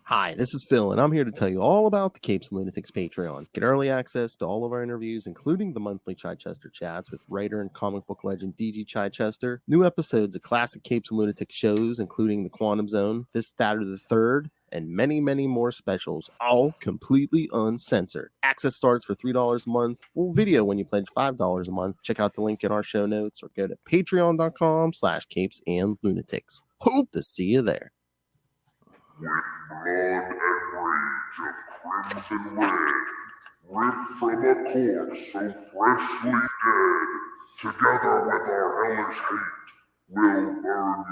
Hi, this is Phil, and I'm here to tell you all about the Capes and Lunatics Patreon. Get early access to all of our interviews, including the monthly Chichester chats with writer and comic book legend DG Chichester, new episodes of classic Capes and Lunatics shows, including The Quantum Zone, This, That, or the Third, and many, many more specials, all completely uncensored. Access starts for $3 a month, full video when you pledge $5 a month. Check out the link in our show notes or go to patreon.com/capesandlunatics. Hope to see you there. With blood and rage of crimson red, ripped from a corpse so freshly dead, together with our hellish hate, we'll burn you all.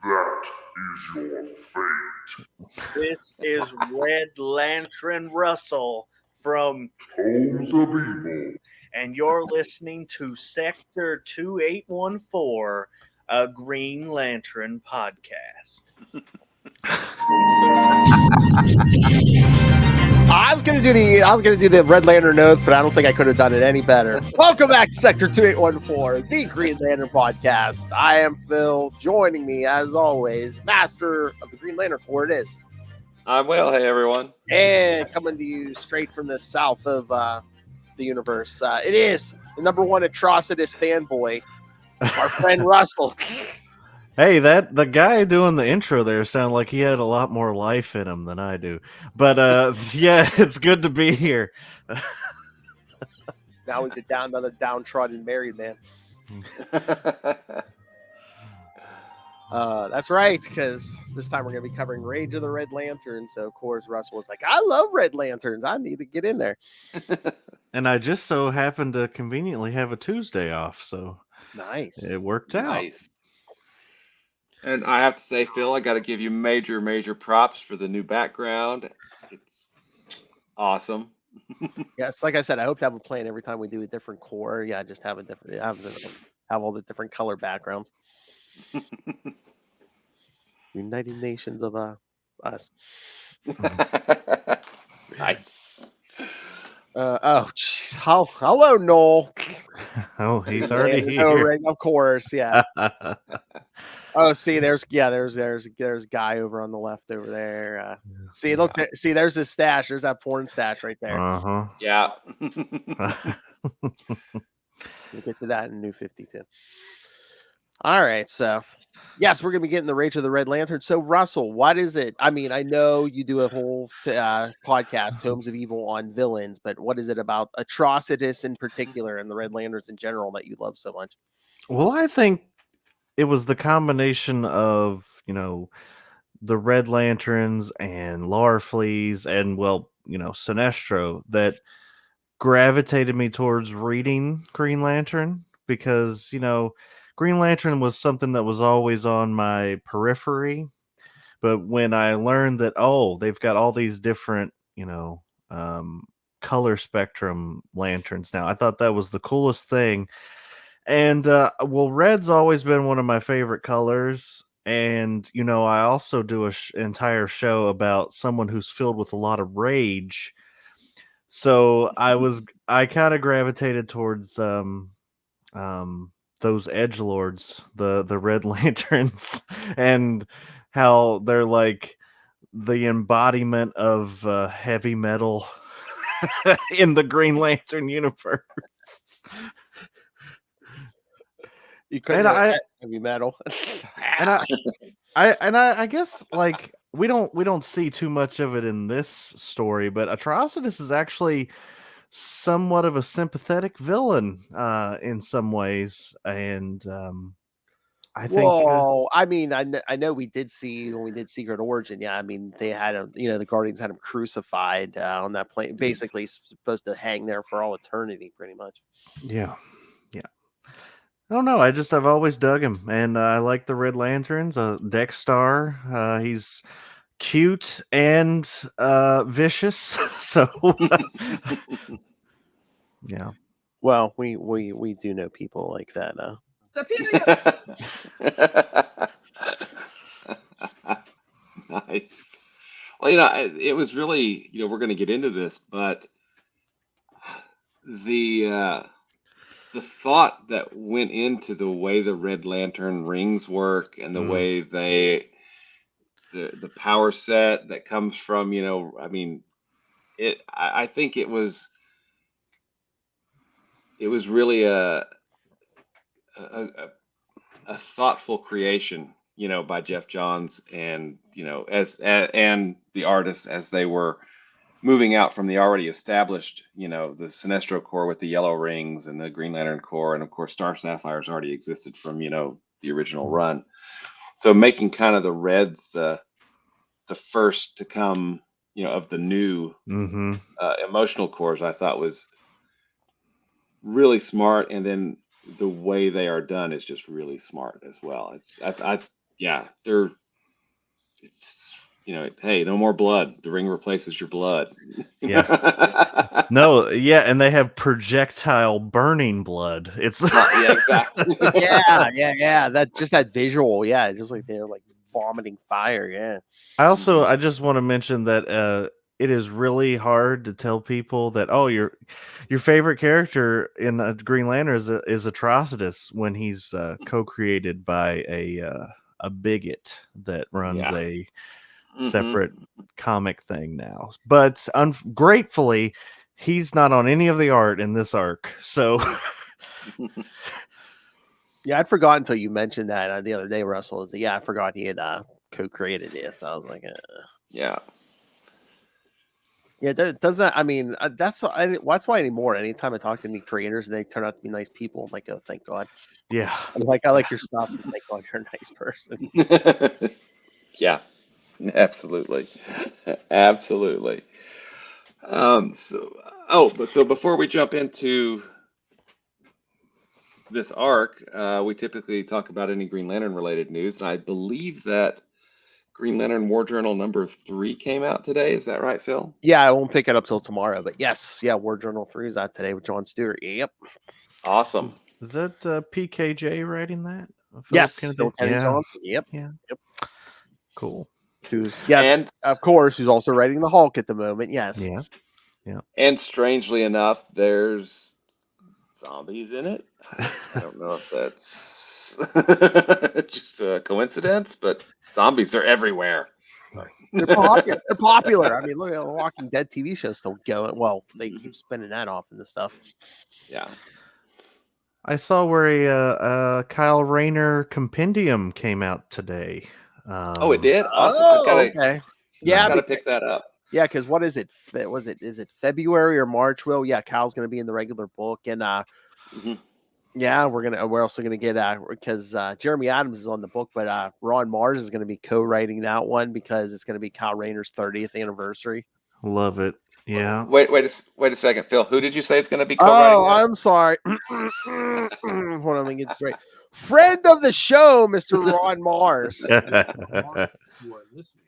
That is your fate. This is Red Lantern Russell from Tomes of Evil, and you're listening to Sector 2814, a Green Lantern podcast. I was gonna do the Red Lantern oath, but I don't think I could have done it any better. Welcome back to Sector 2814, the Green Lantern podcast. I am Phil. Joining me, as always, Master of the Green Lantern Corps. It is, I'm Will. Hey, everyone. and coming to you straight from the south of the universe. It is the number one Atrocitus fanboy, our friend Russell. Hey, the guy doing the intro there sounded like he had a lot more life in him than I do. But yeah, it's good to be here. Now he's another downtrodden married man. That's right, because this time we're going to be covering Rage of the Red Lantern. So, of course, Russell was like, I love Red Lanterns. I need to get in there. And I just so happened to conveniently have a Tuesday off, so Nice. it worked out. Nice. And I have to say, Phil, I got to give you major props for the new background. It's awesome. Yes, like I said, I hope to have a plan every time we do a different core. Yeah, just have a different, have all the different color backgrounds. United Nations of us. Nice. Hello, Noel. Oh, he's already here. Oh, right, of course, yeah. Oh, see, there's a guy over on the left over there. See, look, there's his stash. There's that porn stash right there. Uh-huh. Yeah. We'll get to that in New 52. All right, so yes, we're gonna be getting the Rage of the Red Lantern. So, Russell, what is it? I mean, I know you do a whole podcast, Tomes of Evil, on villains, but what is it about Atrocitus in particular and the Red Lanterns in general that you love so much? Well, I think it was the combination of, the Red Lanterns and Larfleeze and, Sinestro that gravitated me towards reading Green Lantern because, Green Lantern was something that was always on my periphery. But when I learned that, they've got all these different, color spectrum lanterns now, I thought that was the coolest thing. And, red's always been one of my favorite colors. And, I also do an entire show about someone who's filled with a lot of rage. So I kind of gravitated towards those edgelords, the Red Lanterns, and how they're like the embodiment of heavy metal in the Green Lantern universe. You couldn't heavy metal. and I guess like we don't see too much of it in this story, but Atrocitus is actually somewhat of a sympathetic villain in some ways, and I think. Well, I mean, I know we did see when we did Secret Origin. Yeah, I mean, they had him. The Guardians had him crucified on that plane, basically supposed to hang there for all eternity, pretty much. Yeah. I don't know. I've always dug him, and I like the Red Lanterns. Dex Star, he's cute and vicious. So, yeah. Well, we do know people like that. Nice. Well, it was really, we're going to get into this, but the thought that went into the way the Red Lantern rings work and the way they the power set that comes from, I mean, I think it was really a, a thoughtful creation, by Jeff Johns and, and the artists as they were moving out from the already established, the Sinestro core with the yellow rings and the Green Lantern core. And of course, Star Sapphires already existed from, the original run. So making kind of the reds the first to come, of the new emotional cores, I thought was really smart. And then the way they are done is just really smart as well. They're, it's, hey, no more blood. The ring replaces your blood. Yeah. No, yeah, and they have projectile burning blood. It's yeah, exactly. yeah. That visual, yeah, it's just like they're like vomiting fire. Yeah. I just want to mention that it is really hard to tell people that your favorite character in Green Lantern is Atrocitus when he's co-created by a bigot that runs a separate comic thing now. But gratefully, he's not on any of the art in this arc. So yeah, I'd forgotten until you mentioned that the other day, Russell. I forgot he had co-created this. I was like, yeah. Yeah, does that? I mean, that's why anymore. Anytime I talk to any creators and they turn out to be nice people, I'm like, oh, thank God. Yeah, I'm like, I like your stuff. And thank God you're a nice person. Yeah, absolutely, absolutely. So before we jump into this arc, we typically talk about any Green Lantern related news, and I believe that Green Lantern War Journal number 3 came out today. Is that right, Phil? Yeah, I won't pick it up till tomorrow, but yes, yeah, War Journal 3 is out today with John Stewart. Yep. Awesome. Is that PKJ writing that? Yes, Phil Kennedy Johnson. Yep. Yeah. Yep. Cool. Yes, and of course, who's also writing the Hulk at the moment. Yes. Yeah. Yeah. And strangely enough, there's zombies in it. I don't know if that's just a coincidence, but zombies, they're everywhere. Sorry. They're popular. They're popular. I mean, look at the Walking Dead TV show still going. Well, they keep spinning that off and the stuff. Yeah. I saw where a Kyle Rayner compendium came out today. Oh, it did? Awesome. I've got to okay. Yeah, got to pick that up. Yeah, because what is it? Is it February or March? Well, yeah, Kyle's going to be in the regular book, and yeah, we're also going to get because Jeremy Adams is on the book, but Ron Mars is going to be co-writing that one because it's going to be Kyle Rayner's 30th anniversary. Love it. Yeah. Wait a second, Phil. Who did you say is going to be co-writing? Oh, I'm sorry. Hold on, let me get this right. Friend of the show, Mr. Ron Mars. You are listening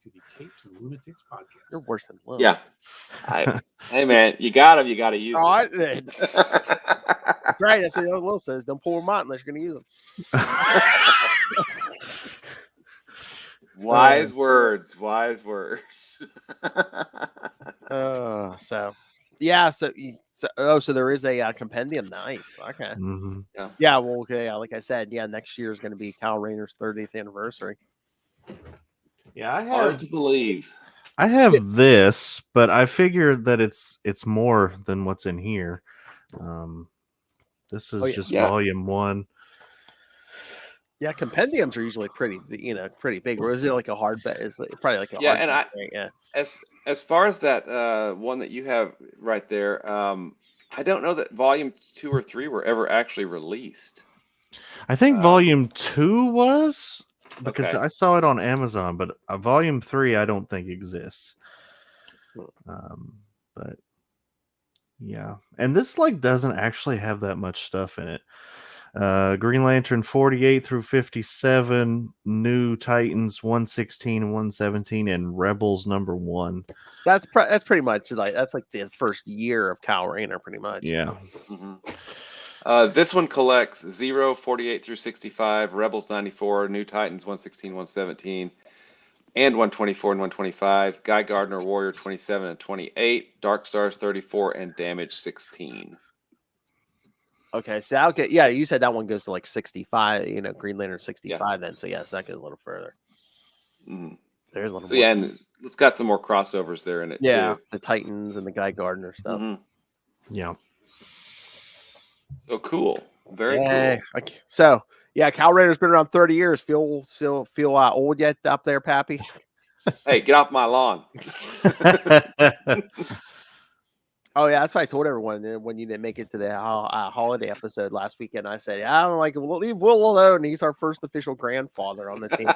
to the Capes and Lunatics podcast. You're worse than Lil. Yeah. Hey, man, you got them. You got to use them. That's right. That's what Lil says. Don't pull them out unless you're going to use them. Wise words. So yeah, so there is a compendium. Nice. Okay. Mm-hmm. Yeah. Well, okay. Like I said, yeah, next year is going to be Kyle Rayner's 30th anniversary. Yeah, Hard to believe. I have this, but I figured that it's more than what's in here. This is just volume 1. Yeah, compendiums are usually pretty big. Or is it like a hard bet? Is it probably like a hard and bet, right? Yeah. As far as that one that you have right there, I don't know that volume 2 or 3 were ever actually released. I think volume 2 was, because okay. I saw it on Amazon, but volume 3 I don't think exists. But yeah, and this doesn't actually have that much stuff in it. Green Lantern 48 through 57, New Titans 116 and 117, and Rebels number 1. That's pretty much that's like the first year of Kyle Rayner, pretty much. Yeah. Mm-hmm. This one collects 0, 48 through 65, Rebels 94, New Titans 116, 117, and 124 and 125, Guy Gardner Warrior 27 and 28, Dark Stars 34, and Damage 16. Okay, so yeah, you said that one goes to 65, Green Lantern 65 then. So yes, that goes a little further. Mm-hmm. There's a little So more. yeah, and it's got some more crossovers there in it Yeah, too. the Titans and the Guy Gardner stuff. Mhm. Yeah. So cool. Very Yay. cool. Okay. So yeah, Cal Raider's been around 30 years. Still feel old yet up there, Pappy? Hey, get off my lawn. Oh yeah, that's what I told everyone when you didn't make it to the holiday episode last weekend. I said, I don't like it. We'll leave Will alone. He's our first official grandfather on the team.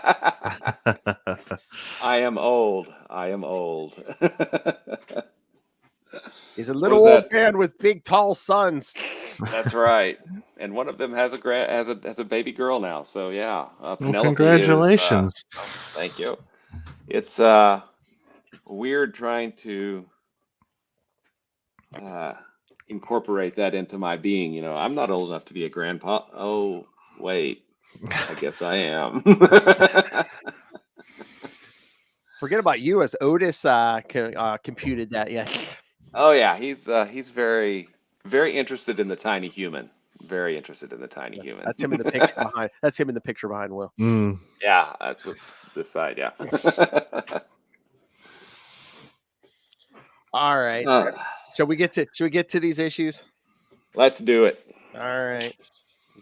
I am old. I am old. He's a What little was old that? man with big, tall sons. That's right. And one of them has a baby girl now. So yeah, Well, Penelope congratulations. thank you. It's weird trying to incorporate that into my being. You know, I'm not old enough to be a grandpa. Oh, wait. I guess I am. Forget about you, as Otis computed that. Yeah. Oh yeah, he's very very interested in the tiny human. Very interested in the tiny Yes, human. that's him in the picture behind. That's him in the picture behind Will. Mm. Yeah, that's what's this side. Yeah. All right. So we get to should we get to these issues? Let's do it. All right.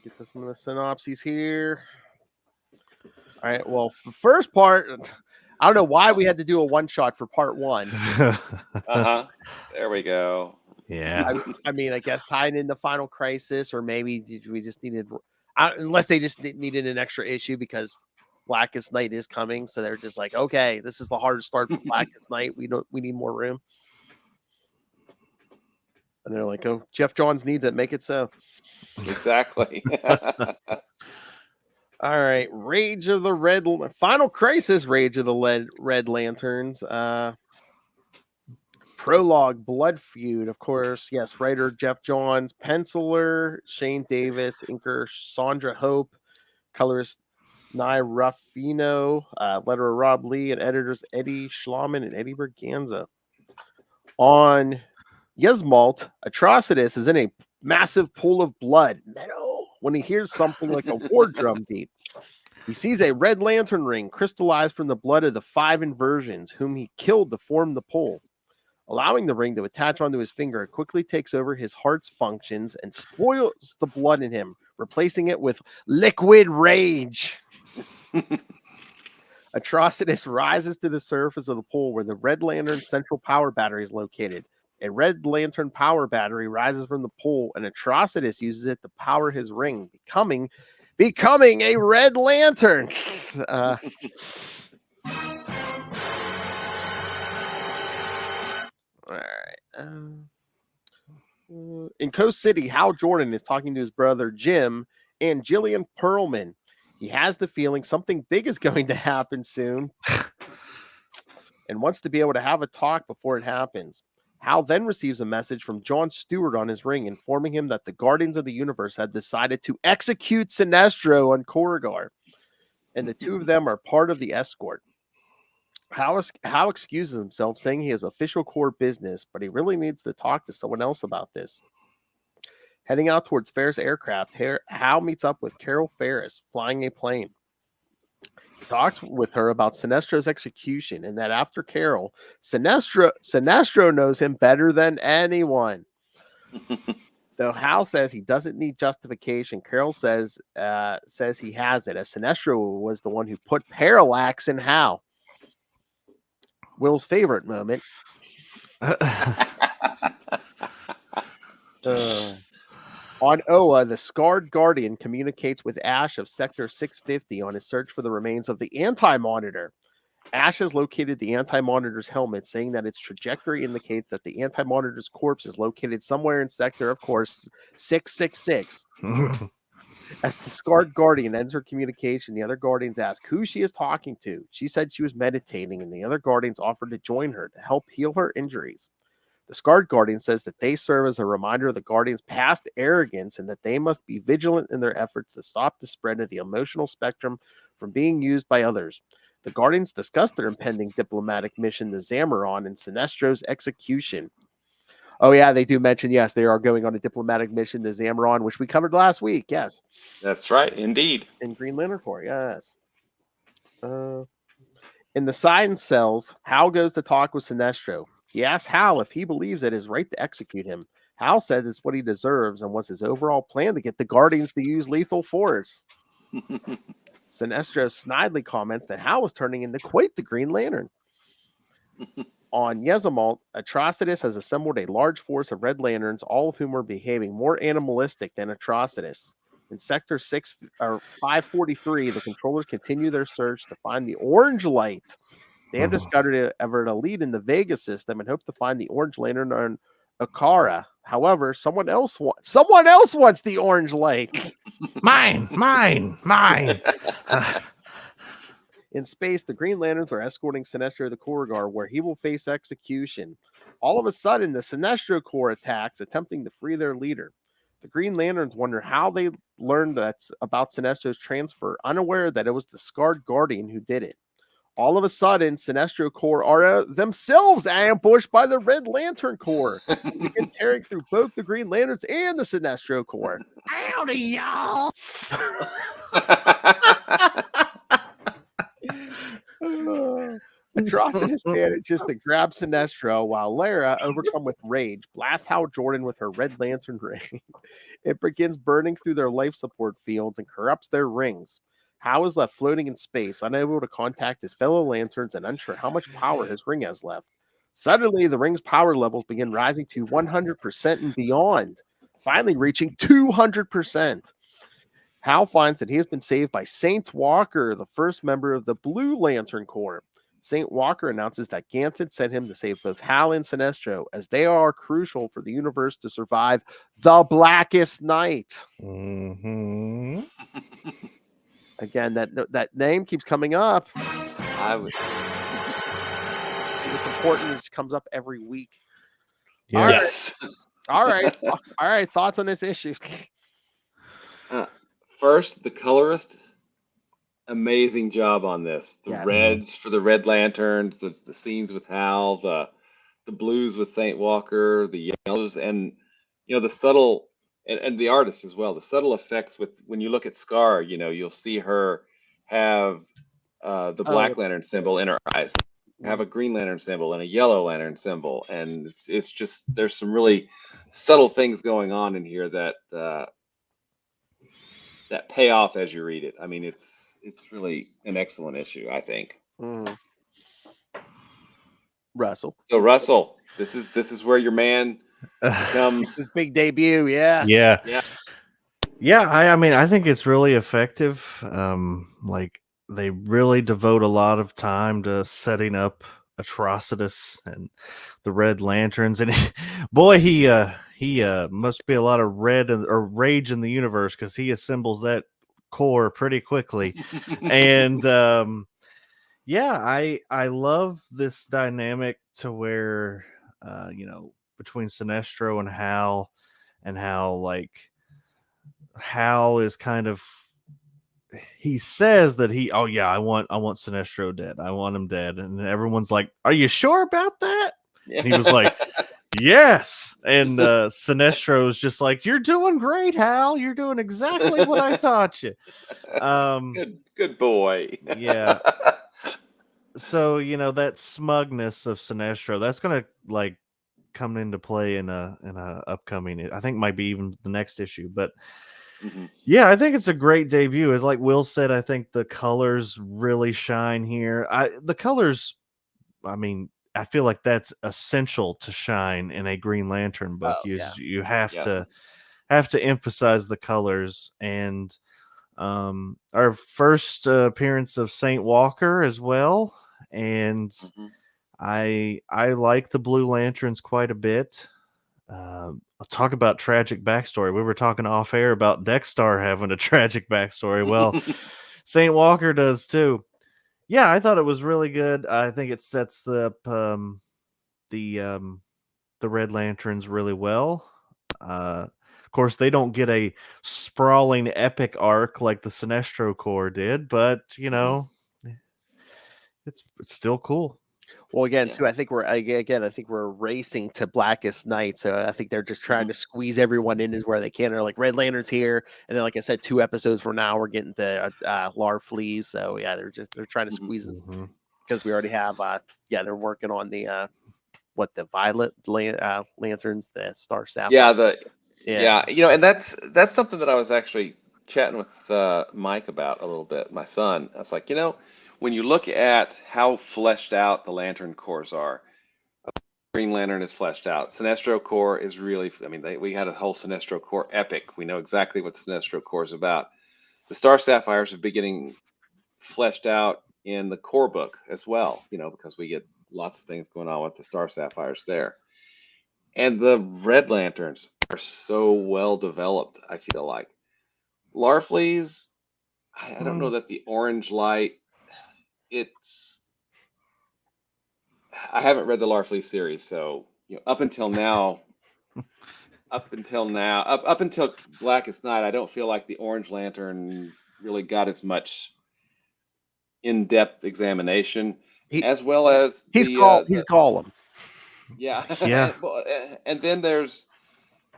Get to some of the synopses here. All right. Well, the first part, I don't know why we had to do a one shot for part one. There we go. Yeah. I mean, I guess tying in the Final Crisis, or maybe we just needed, unless they just needed an extra issue because Blackest Night is coming, so they're just like, okay, this is the hardest start for Blackest Night. We need more room. And they're like, oh, Jeff Johns needs it. Make it so. Exactly. All right. Rage of the Final Crisis, Rage of the Red Lanterns. Prologue, Blood Feud, of course. Yes, writer Jeff Johns, penciler Shane Davis, inker Sandra Hope, colorist Nye Ruffino, letterer Rob Lee, and editors Eddie Schlauman and Eddie Berganza. On Yesmalt, Atrocitus is in a massive pool of blood when he hears something like a war drum beat. He sees a red lantern ring crystallized from the blood of the 5 inversions, whom he killed to form the pool. Allowing the ring to attach onto his finger, it quickly takes over his heart's functions and spoils the blood in him, replacing it with liquid rage. Atrocitus rises to the surface of the pool where the Red Lantern central power battery is located. A Red Lantern power battery rises from the pool, and Atrocitus uses it to power his ring, becoming a Red Lantern. All right. In Coast City, Hal Jordan is talking to his brother Jim and Jillian Perlman. He has the feeling something big is going to happen soon and wants to be able to have a talk before it happens. Hal then receives a message from John Stewart on his ring informing him that the Guardians of the Universe had decided to execute Sinestro on Corrigar, and the two of them are part of the escort. Hal excuses himself, saying he has official core business, but he really needs to talk to someone else about this. Heading out towards Ferris Aircraft, Hal meets up with Carol Ferris, flying a plane. He talks with her about Sinestro's execution, and that after Carol, Sinestro knows him better than anyone. Though Hal says he doesn't need justification, Carol says he has it, as Sinestro was the one who put Parallax in Hal. Will's favorite moment. On Oa, the Scarred Guardian communicates with Ash of Sector 650 on his search for the remains of the Anti-Monitor. Ash has located the Anti-Monitor's helmet, saying that its trajectory indicates that the Anti-Monitor's corpse is located somewhere in Sector, of course, 666. As the Scarred Guardian ends her communication, the other Guardians ask who she is talking to. She said she was meditating, and the other Guardians offered to join her to help heal her injuries. The Scarred Guardian says that they serve as a reminder of the Guardians' past arrogance and that they must be vigilant in their efforts to stop the spread of the emotional spectrum from being used by others. The Guardians discuss their impending diplomatic mission to Zamaron and Sinestro's execution. Oh, yeah, they do mention, yes, they are going on a diplomatic mission to Zamaron, which we covered last week, yes. That's right, indeed. In Green Lantern Corps, yes. In the science cells, Hal goes to talk with Sinestro. He asks Hal if he believes it is right to execute him. Hal says it's what he deserves and what's his overall plan to get the Guardians to use lethal force. Sinestro snidely comments that Hal was turning into quite the Green Lantern. On Yezamalt, Atrocitus has assembled a large force of Red Lanterns, all of whom are behaving more animalistic than Atrocitus. In Sector 543, the controllers continue their search to find the orange light. They have discovered it a lead in the Vega system and hope to find the orange lantern on Akara. However, someone else wants the orange light. Mine. In space, the Green Lanterns are escorting Sinestro to Corrigar, where he will face execution. All of a sudden, the Sinestro Corps attacks, attempting to free their leader. The Green Lanterns wonder how they learned about Sinestro's transfer, unaware that it was the Scarred Guardian who did it. All of a sudden, Sinestro Corps are themselves ambushed by the Red Lantern Corps, who begin tearing through both the Green Lanterns and the Sinestro Corps. Howdy, y'all. Atrocitus manages to grab Sinestro while Lara, overcome with rage, blasts Hal Jordan with her Red Lantern ring. It begins burning through their life support fields and corrupts their rings. Hal is left floating in space, unable to contact his fellow Lanterns and unsure how much power his ring has left. Suddenly, the ring's power levels begin rising to 100% and beyond, finally reaching 200%. Hal finds that he has been saved by Saint Walker, the first member of the Blue Lantern Corps. Saint Walker announces that Ganthet sent him to save both Hal and Sinestro, as they are crucial for the universe to survive the Blackest Night. Mm-hmm. Again, that name keeps coming up. I would. It's important. This comes up every week. Yeah. Yes. All right. Thoughts on this issue? First, the colorist, amazing job on this. The Yes. reds for the Red Lanterns, the scenes with Hal, the blues with Saint Walker, the yellows, and the subtle and the artist as well. The subtle effects with when you look at Scar, you'll see her have the Black Lantern symbol in her eyes, have a Green Lantern symbol and a Yellow Lantern symbol, and it's just there's some really subtle things going on in here that pay off as you read it. I mean, it's really an excellent issue, I think. Russell. So Russell, this is where your man comes. His big debut, yeah. I mean, I think it's really effective. Like they really devote a lot of time to setting up Atrocitus and the Red Lanterns, and boy, he must be a lot of rage in the universe, because he assembles that core pretty quickly. And I love this dynamic to where between Sinestro and Hal, like Hal is kind of, he says that I want Sinestro dead. I want him dead. And everyone's like, are you sure about that? And he was like, yes. And Sinestro is just like, you're doing great, Hal. You're doing exactly what I taught you. Good boy. Yeah. So, that smugness of Sinestro, that's going to like come into play in a upcoming, I think might be even the next issue, but yeah, I think it's a great debut. As like Will said, I think the colors really shine here. The colors, I mean, I feel like that's essential to shine in a Green Lantern book. You have to emphasize the colors. And our first appearance of Saint Walker as well. And I like the Blue Lanterns quite a bit. I'll talk about tragic backstory. We were talking off air about Dexter having a tragic backstory. Well, Saint Walker does too. Yeah, I thought it was really good. I think it sets up the Red Lanterns really well. Of course, they don't get a sprawling epic arc like the Sinestro Corps did, but it's still cool. Well, again, too, I think we're racing to Blackest Night, so I think they're just trying to squeeze everyone in as where they can. They're like Red Lantern's here, and then, like I said, 2 episodes from now, we're getting the Lar Fleas. So yeah, they're trying to squeeze because we already have. They're working on the the violet lanterns, the star sapphire. Yeah, and that's something that I was actually chatting with Mike about a little bit, my son. I was like, when you look at how fleshed out the Lantern cores are, Green Lantern is fleshed out. Sinestro Corps is really, we had a whole Sinestro Corps epic. We know exactly what the Sinestro Corps is about. The Star Sapphires are beginning fleshed out in the core book as well, because we get lots of things going on with the Star Sapphires there. And the Red Lanterns are so well developed, I feel like. Larfleeze, I don't know that the orange light, I haven't read the Larfleeze series, so up until Blackest Night, I don't feel like the Orange Lantern really got as much in-depth examination, as well as he's Gollum. Yeah. Yeah. And then there's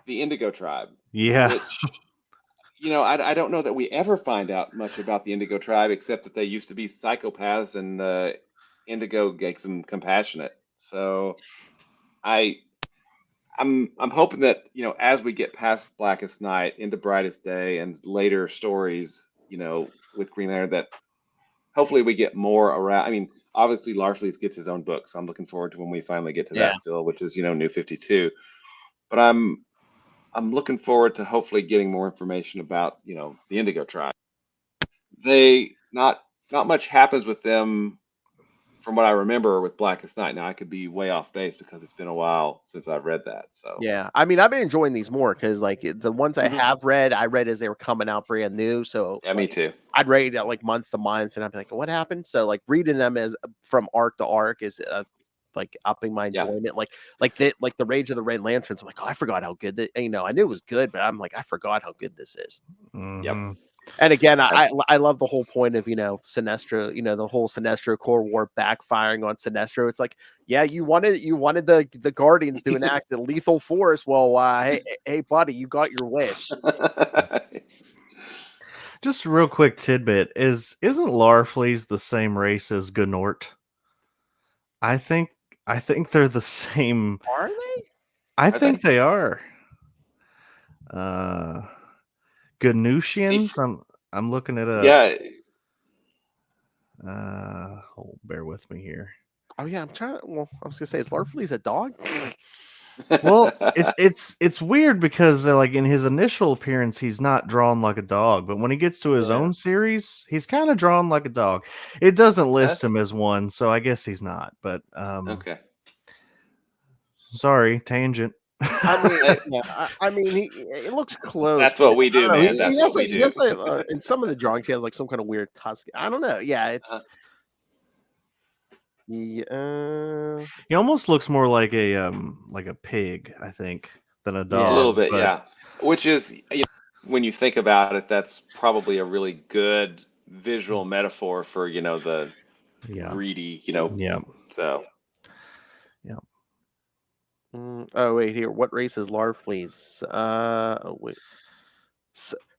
the Indigo Tribe. Yeah. Which, I don't know that we ever find out much about the Indigo Tribe, except that they used to be psychopaths and Indigo makes them compassionate. So I'm hoping that, as we get past Blackest Night into Brightest Day and later stories, with Green Lantern, that hopefully we get more around. Obviously Larfleeze gets his own book, so I'm looking forward to when we finally get to that, Phil, which is, New 52. But I'm looking forward to hopefully getting more information about, the Indigo Tribe. Not much happens with them from what I remember with Blackest Night. Now I could be way off base because it's been a while since I've read that. So yeah, I've been enjoying these more because the ones I have read, I read as they were coming out brand new. So yeah, me too. I'd read it month to month, and I'd be like, "What happened?" So reading them as from arc to arc is upping my enjoyment. Like the Rage of the Red Lanterns. I'm like, "Oh, I forgot how good that." I knew it was good, but I'm like, I forgot how good this is. Yep. And again, I love the whole point of Sinestro, the whole Sinestro Corps war backfiring on Sinestro. It's like, yeah, you wanted the Guardians to enact the lethal force. Well, hey, buddy, you got your wish. Just a real quick tidbit: isn't Larfleeze the same race as Gnort? I think they're the same. Are they? I think they are. Ganutians. I'm looking it up. Yeah. Bear with me here. Oh yeah, I'm trying to. Well, I was gonna say, is Larfleeze a dog? Well, it's weird because in his initial appearance, he's not drawn like a dog, but when he gets to his own series, he's kind of drawn like a dog. It doesn't list him as one, so I guess he's not. But okay. Sorry, tangent. It looks close. That's what we do, man. That's what we do. In some of the drawings, he has some kind of weird tusk. I don't know. Yeah, it's. He almost looks more like a pig, I think, than a dog. A little bit, yeah. Which is, when you think about it, that's probably a really good visual metaphor for the greedy, Yeah. So. Yeah. Oh wait, here. What race is Larfleeze? Wait.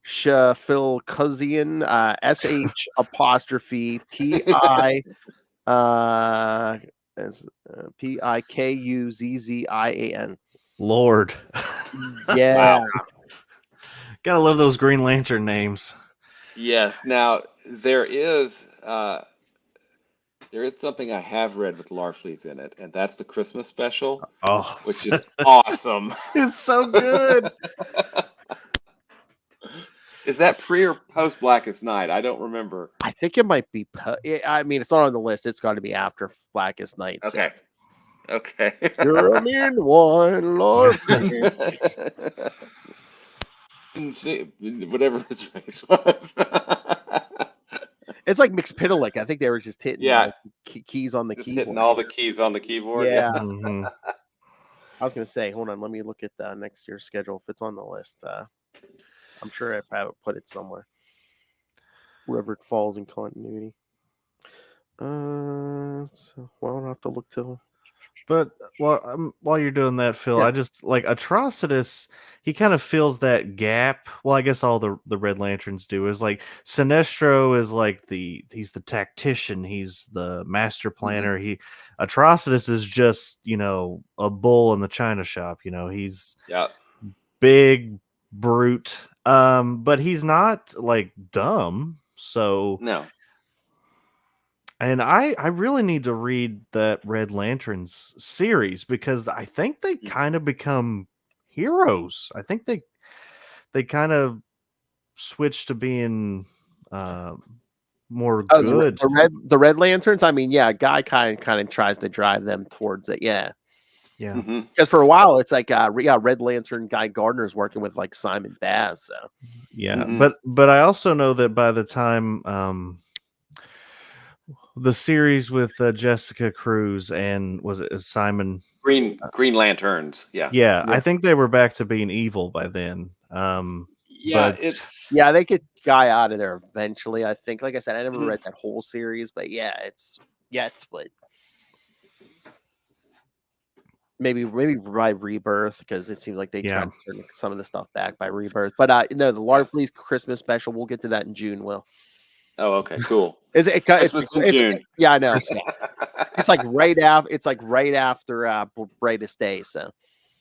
Shafilcuzian, SH apostrophe PI PIKUZZIAN. Lord. Yeah. Wow. Gotta love those Green Lantern names. Yes. Now there is something I have read with Larfleeze in it, and that's the Christmas special. Oh, which is awesome. It's so good. Is that pre or post Blackest Night? I don't remember. I think it might be. It's not on the list. It's got to be after Blackest Night. So. Okay. You're a mean one, Larfleeze. Whatever his race was. It's like Mixpidalic. I think they were just hitting keys on the keyboard. Hitting all the keys on the keyboard. Yeah. Mm-hmm. I was going to say, hold on, let me look at next year's schedule if it's on the list. I'm sure I have put it somewhere. Wherever it falls in continuity. So, well, I don't have to look till But while you're doing that, Phil, Yeah. I just like Atrocitus. He kind of fills that gap. Well, I guess all the Red Lanterns do is like Sinestro is like he's the tactician. He's the master planner. Atrocitus is just a bull in the china shop. He's Yeah. big brute. But he's not like dumb. So No. and I really need to read that Red Lanterns series because I think they kind of become heroes. I think they kind of switch to being more Oh, good. the Red Lanterns. I mean, yeah, Guy kind of tries to drive them towards it. Yeah, Yeah. Mm-hmm. because for a while it's like Red Lantern Guy Gardner's working with like Simon Baz. So Yeah. Mhm. But I also know that by the time the series with Jessica Cruz and was it Simon Green Lanterns. Yeah. Yeah, Yeah. I think they were back to being evil by then. Yeah. But It's yeah, they get Guy out of there eventually. I think. Like I said, I never Mhm. read that whole series, but yeah, it's but maybe by Rebirth because it seems like they tried to turn some of the stuff back by Rebirth. But no, the Larfleeze Christmas special. We'll get to that in June. Will. Oh, okay, cool. It's Christmas in June. yeah, I know. It's like right after. It's like right after Brightest Day. So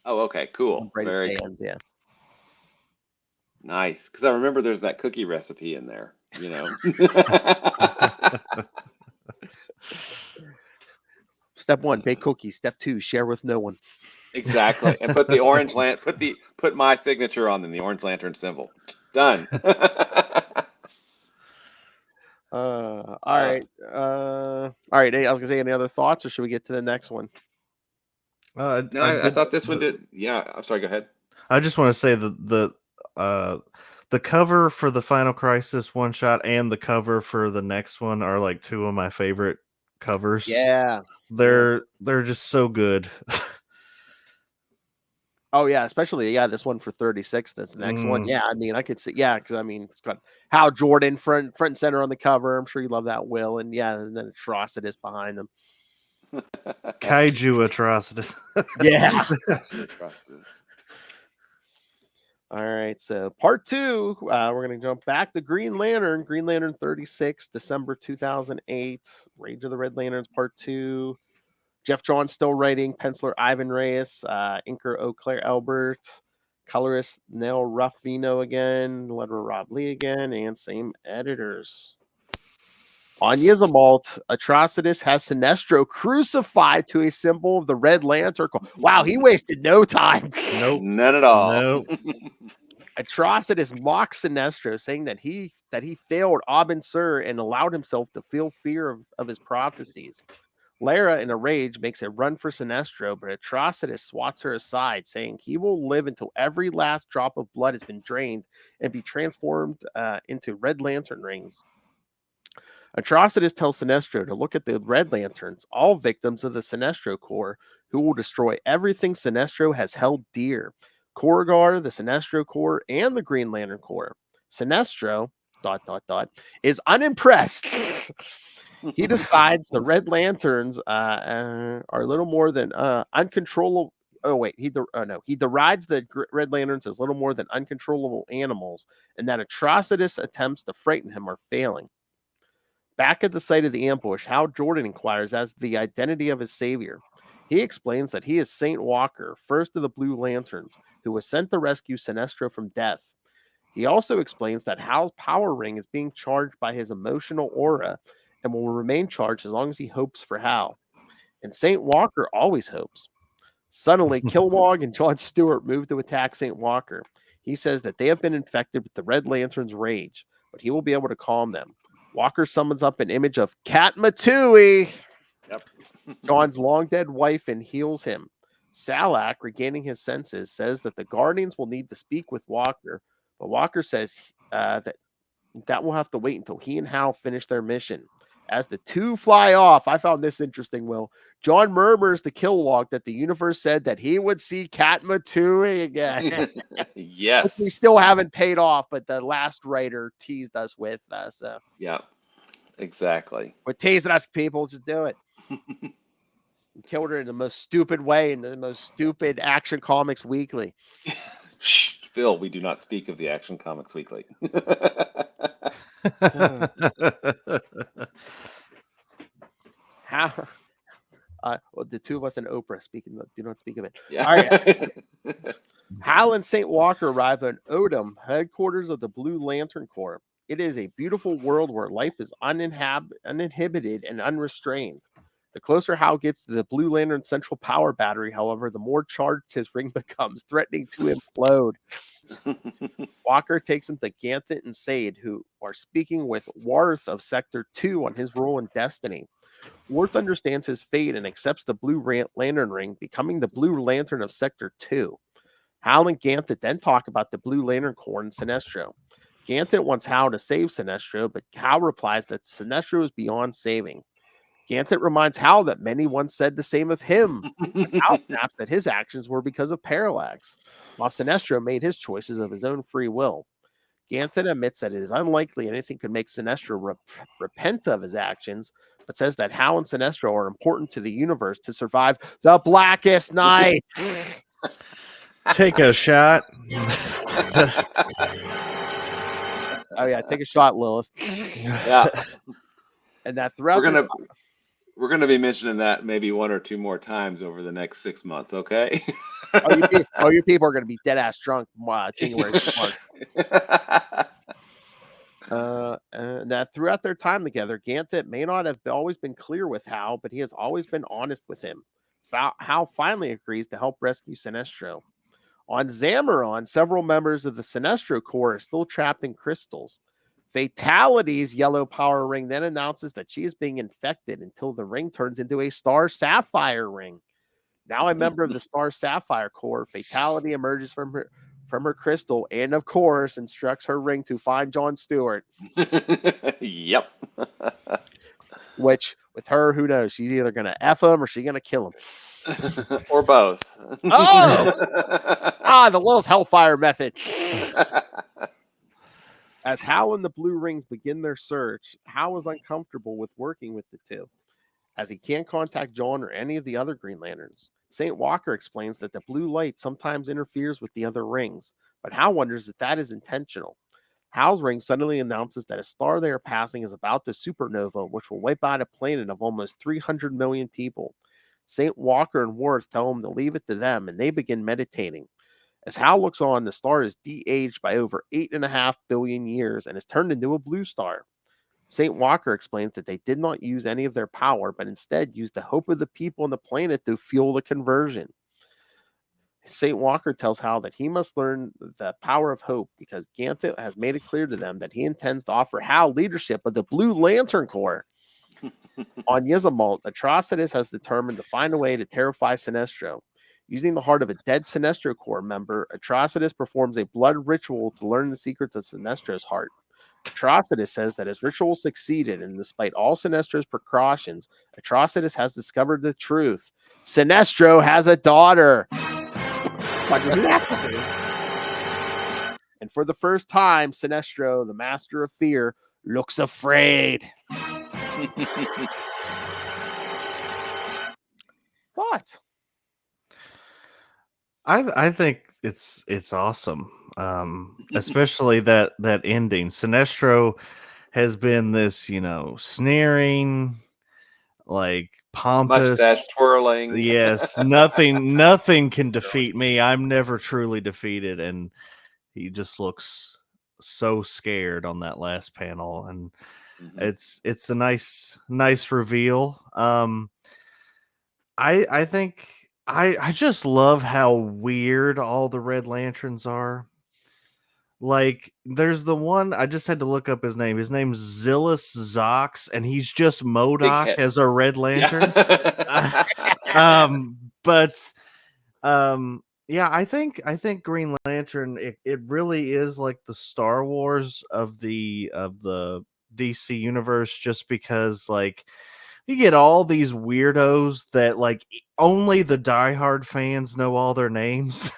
Oh, okay, cool. Brightest Very Day cool. ends. Yeah. Nice. Because I remember there's that cookie recipe in there. Step 1, bake cookies. Step 2, share with no one. Exactly. And put the orange put my signature on them, the orange lantern symbol. Done. All right. All right. I was gonna say, any other thoughts, or should we get to the next one? No, I thought this one did. Yeah, I'm sorry. Go ahead. I just want to say the cover for the Final Crisis one shot and the cover for the next one are like two of my favorite covers. Yeah. They're just so good. Oh yeah, especially this one for 36. That's the next one. Yeah, I mean, I could see. Yeah, because I mean, it's got Hal Jordan front and center on the cover. I'm sure you love that, Will. And yeah, and then Atrocitus behind them. Kaiju Atrocitus. Yeah. Atrocitus. All right, so part 2, we're going to jump back to Green Lantern 36, December 2008, Rage of the Red Lanterns, part 2. Jeff Johns still writing, penciler Ivan Reyes, inker Eau Claire Albert, colorist Nell Ruffino again, letterer Rob Lee again, and same editors. On Yzamalt, Atrocitus has Sinestro crucified to a symbol of the Red Lantern. Wow, he wasted no time. Nope. None at all. Nope. Atrocitus mocks Sinestro, saying that he failed Abin Sur and allowed himself to feel fear of his prophecies. Lara, in a rage, makes a run for Sinestro, but Atrocitus swats her aside, saying he will live until every last drop of blood has been drained and be transformed into Red Lantern rings. Atrocitus tells Sinestro to look at the Red Lanterns, all victims of the Sinestro Corps, who will destroy everything Sinestro has held dear. Corrigar, the Sinestro Corps, and the Green Lantern Corps. Sinestro, ... is unimpressed. He decides the Red Lanterns are little more than uncontrollable. Oh wait, he derides the Red Lanterns as little more than uncontrollable animals, and that Atrocitus attempts to frighten him are failing. Back at the site of the ambush, Hal Jordan inquires as to the identity of his savior. He explains that he is Saint Walker, first of the Blue Lanterns, who was sent to rescue Sinestro from death. He also explains that Hal's power ring is being charged by his emotional aura and will remain charged as long as he hopes for Hal. And Saint Walker always hopes. Suddenly, Kilowog and John Stewart move to attack Saint Walker. He says that they have been infected with the Red Lantern's rage, but he will be able to calm them. Walker summons up an image of Kat Matui, John's long dead wife, and heals him. Salak, regaining his senses, says that the Guardians will need to speak with Walker, but Walker says that will have to wait until he and Hal finish their mission. As the two fly off, I found this interesting, Will. John murmurs to Kilowog that the universe said that he would see Kat Matui again. Yes. Which we still haven't paid off, but the last writer teased us with. Yeah, exactly. We're teasing us, people. Just do it. He killed her in the most stupid way, in the most stupid Action Comics Weekly. Shh, Phil, we do not speak of the Action Comics Weekly. How? Well, the two of us and Oprah do not speak of it. Yeah. All right. Hal and St. Walker arrive at Odom, headquarters of the Blue Lantern Corps. It is a beautiful world where life is uninhibited and unrestrained. The closer Hal gets to the Blue Lantern central power battery, however, the more charged his ring becomes, threatening to implode. Walker takes him to Ganthet and Sade, who are speaking with Worth of Sector 2 on his role in Destiny. Worth understands his fate and accepts the Blue Lantern ring, becoming the Blue Lantern of Sector 2. Hal and Ganthet then talk about the Blue Lantern Corps and Sinestro. Ganthet wants Hal to save Sinestro, but Hal replies that Sinestro is beyond saving. Ganthet reminds Hal that many once said the same of him. Hal snaps that his actions were because of Parallax, while Sinestro made his choices of his own free will. Ganthet admits that it is unlikely anything could make Sinestro repent of his actions, but says that Hal and Sinestro are important to the universe to survive the Blackest Night. Take a shot. Oh yeah, take a shot, Lilith. Yeah. And that throughout we're gonna be mentioning that maybe one or two more times over the next 6 months, okay? your people are going to be dead ass drunk January 4th. And that throughout their time together, Ganthet may not have always been clear with Hal, but he has always been honest with him. Hal finally agrees to help rescue Sinestro. On Zamaron, several members of the Sinestro Corps are still trapped in crystals. Fatality's yellow power ring then announces that she is being infected until the ring turns into a Star Sapphire ring. Now a member of the Star Sapphire Corps, Fatality emerges from her crystal and, of course, instructs her ring to find John Stewart. Yep. Which, with her, who knows? She's either going to F him or she's going to kill him. Or both. Oh! The Lilith Hellfire method. As Hal and the Blue Rings begin their search, Hal is uncomfortable with working with the two, as he can't contact John or any of the other Green Lanterns. St. Walker explains that the blue light sometimes interferes with the other rings, but Hal wonders if that is intentional. Hal's ring suddenly announces that a star they are passing is about to supernova, which will wipe out a planet of almost 300 million people. St. Walker and Worth tell him to leave it to them, and they begin meditating. As Hal looks on, the star is de-aged by over 8.5 billion years and is turned into a blue star. St. Walker explains that they did not use any of their power, but instead used the hope of the people on the planet to fuel the conversion. St. Walker tells Hal that he must learn the power of hope because Ganthet has made it clear to them that he intends to offer Hal leadership of the Blue Lantern Corps. On Yzamalt, Atrocitus has determined to find a way to terrify Sinestro. Using the heart of a dead Sinestro Corps member, Atrocitus performs a blood ritual to learn the secrets of Sinestro's heart. Atrocitus says that his ritual succeeded, and despite all Sinestro's precautions, Atrocitus has discovered the truth. Sinestro has a daughter. And for the first time, Sinestro, the master of fear, looks afraid. Thoughts? I think it's awesome, especially that ending. Sinestro has been this, sneering, like pompous, mustache twirling. Yes, nothing can defeat me. I'm never truly defeated, and he just looks so scared on that last panel, and it's a nice reveal. I think. I just love how weird all the Red Lanterns are. Like, there's the one, I just had to look up his name. His name's Zillus Zox, and he's just MODOK as a Red Lantern. Yeah, I think Green Lantern, it really is like the Star Wars of the DC universe, just because, like, you get all these weirdos that, like, only the diehard fans know all their names.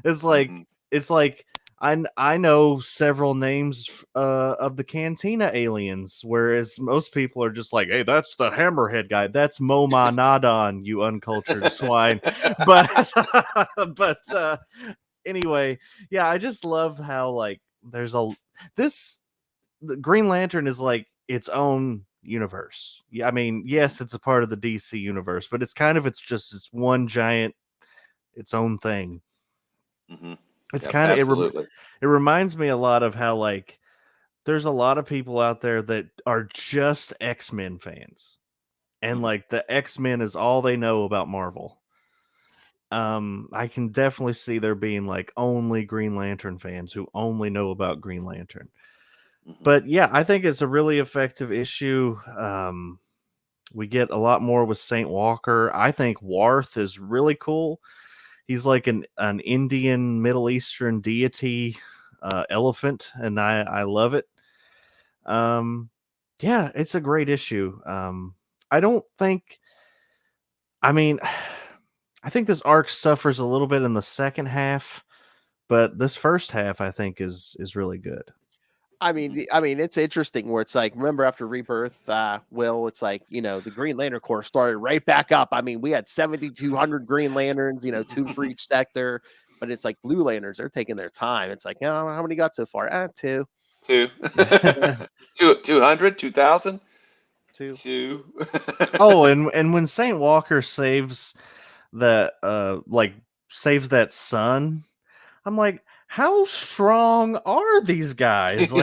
It's like I know several names of the Cantina aliens, whereas most people are just like, "Hey, that's the Hammerhead guy. That's Moma Nadon, you uncultured swine." But anyway, yeah, I just love how like there's the Green Lantern is like its own universe. Yeah, I mean, yes, it's a part of the DC universe, but it's just this one giant its own thing. Hmm. It's Yep, kind of absolutely. it reminds me a lot of how like there's a lot of people out there that are just X-Men fans. And Mhm. like the X-Men is all they know about Marvel. I can definitely see there being like only Green Lantern fans who only know about Green Lantern. Mhm. But yeah, I think it's a really effective issue. We get a lot more with Saint Walker. I think Warth is really cool. He's like an Indian Middle Eastern deity elephant, and I love it. Yeah, it's a great issue. I don't think. I mean, I think this arc suffers a little bit in the second half, but this first half I think is really good. I mean, it's interesting where it's like, remember after Rebirth, Will, it's like, the Green Lantern Corps started right back up. I mean, we had 7,200 Green Lanterns, two for each sector, but it's like Blue Lanterns, they're taking their time. It's like, how many got so far? Two. 2. 200, 2,000, Two. 2. Oh, and when Saint Walker saves that saves that sun, I'm like, how strong are these guys?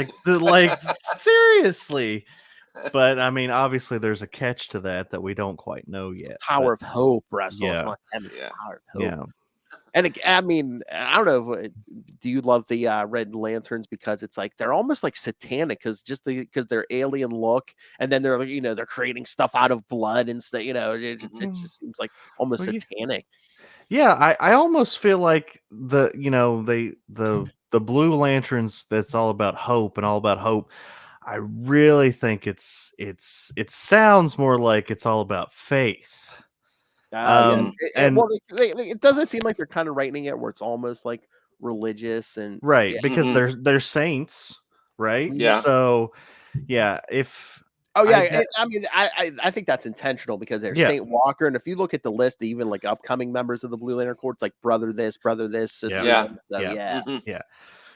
Seriously. But I mean, obviously there's a catch to that we don't quite know yet. Tower of Hope, Russell. It's yeah. not them, it's Yeah. Tower of Hope. Yeah. And I mean, I don't know. Do you love the Red Lanterns because it's like they're almost like satanic because they're alien look, and then they're they're creating stuff out of blood and stuff. It just seems like almost Well, satanic. Yeah, I almost feel like the Blue Lanterns that's all about hope and all about hope. I really think it sounds more like it's all about faith. Yeah. And Well, it doesn't seem like they're kind of writing it where it's almost like religious and right, yeah. because Mhm. they're saints, right? Yeah. So yeah, if Oh yeah, I I mean, I think that's intentional because there's Yeah. Saint Walker, and if you look at the list, even like upcoming members of the Blue Lantern Corps, it's like brother this, sister Yeah. this. So Yeah. yeah. Mhm. Yeah.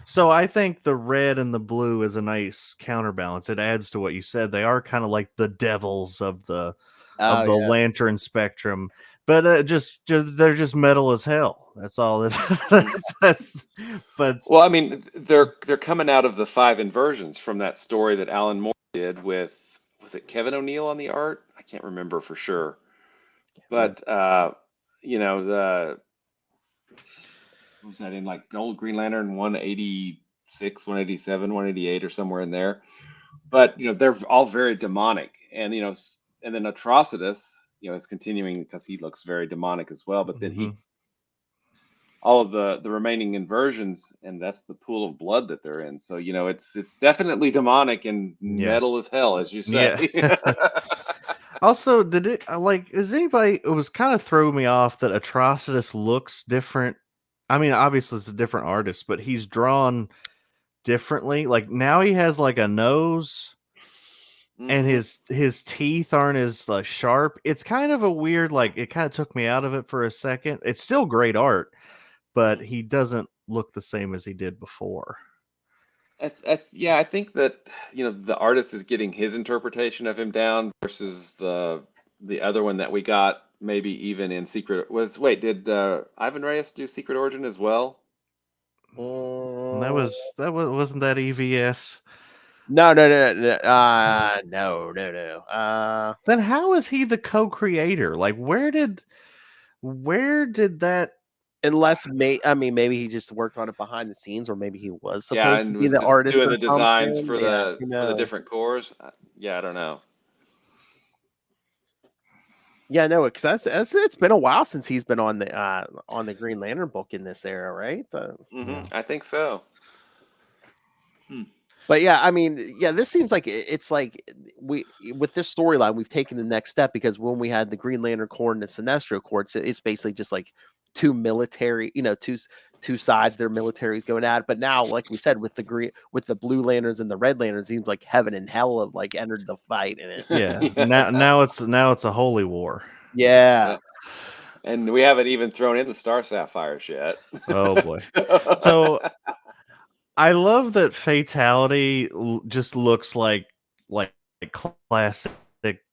So I think the red and the blue is a nice counterbalance. It adds to what you said. They are kind of like the devils of the Oh yeah. lantern spectrum, but they're just metal as hell. That's all. That's but Well, I mean, they're coming out of the 5 inversions from that story that Alan Moore did with, was it Kevin O'Neill on the art? I can't remember for sure. But the what was that in, like Gold Green Lantern 186, 187, 188 or somewhere in there. But they're all very demonic, and and then Atrocitus, is continuing because he looks very demonic as well. But then Mhm. all of the remaining inversions, and that's the pool of blood that they're in. So it's definitely demonic and metal as hell, as you say. Yeah. Also, did it is anybody? It was kind of throwing me off that Atrocitus looks different. I mean, obviously it's a different artist, but he's drawn differently. Like now he has like a nose, and Mhm. his teeth aren't as sharp. It's kind of a weird. Like it kind of took me out of it for a second. It's still great art, but he doesn't look the same as he did before. Yeah, I think that the artist is getting his interpretation of him down versus the other one that we got, maybe even in Secret. Did Ivan Reyes do Secret Origin as well? And wasn't that EVS? No. No. Then how is he the co-creator? Like where did that? Unless maybe he just worked on it behind the scenes, or maybe he was Yeah, supposed to and be was the just artist doing or the designs something. for Yeah, the who for the knows? different cores. Yeah, I don't know. Yeah, no, because it's been a while since he's been on the Green Lantern book in this era, right? I think so. But yeah, I mean, yeah, this seems like it's like we with this storyline we've taken the next step because when we had the Green Lantern Corps and the Sinestro Corps, it's basically just like two military, two sides, their militaries going at it. But now, like we said, with the Blue Lanterns and the Red Lanterns, it seems like heaven and hell have like entered the fight in it. Yeah. Now it's a holy war. Yeah. And we haven't even thrown in the Star Sapphires yet. Oh boy. So I love that Fatality just looks like classic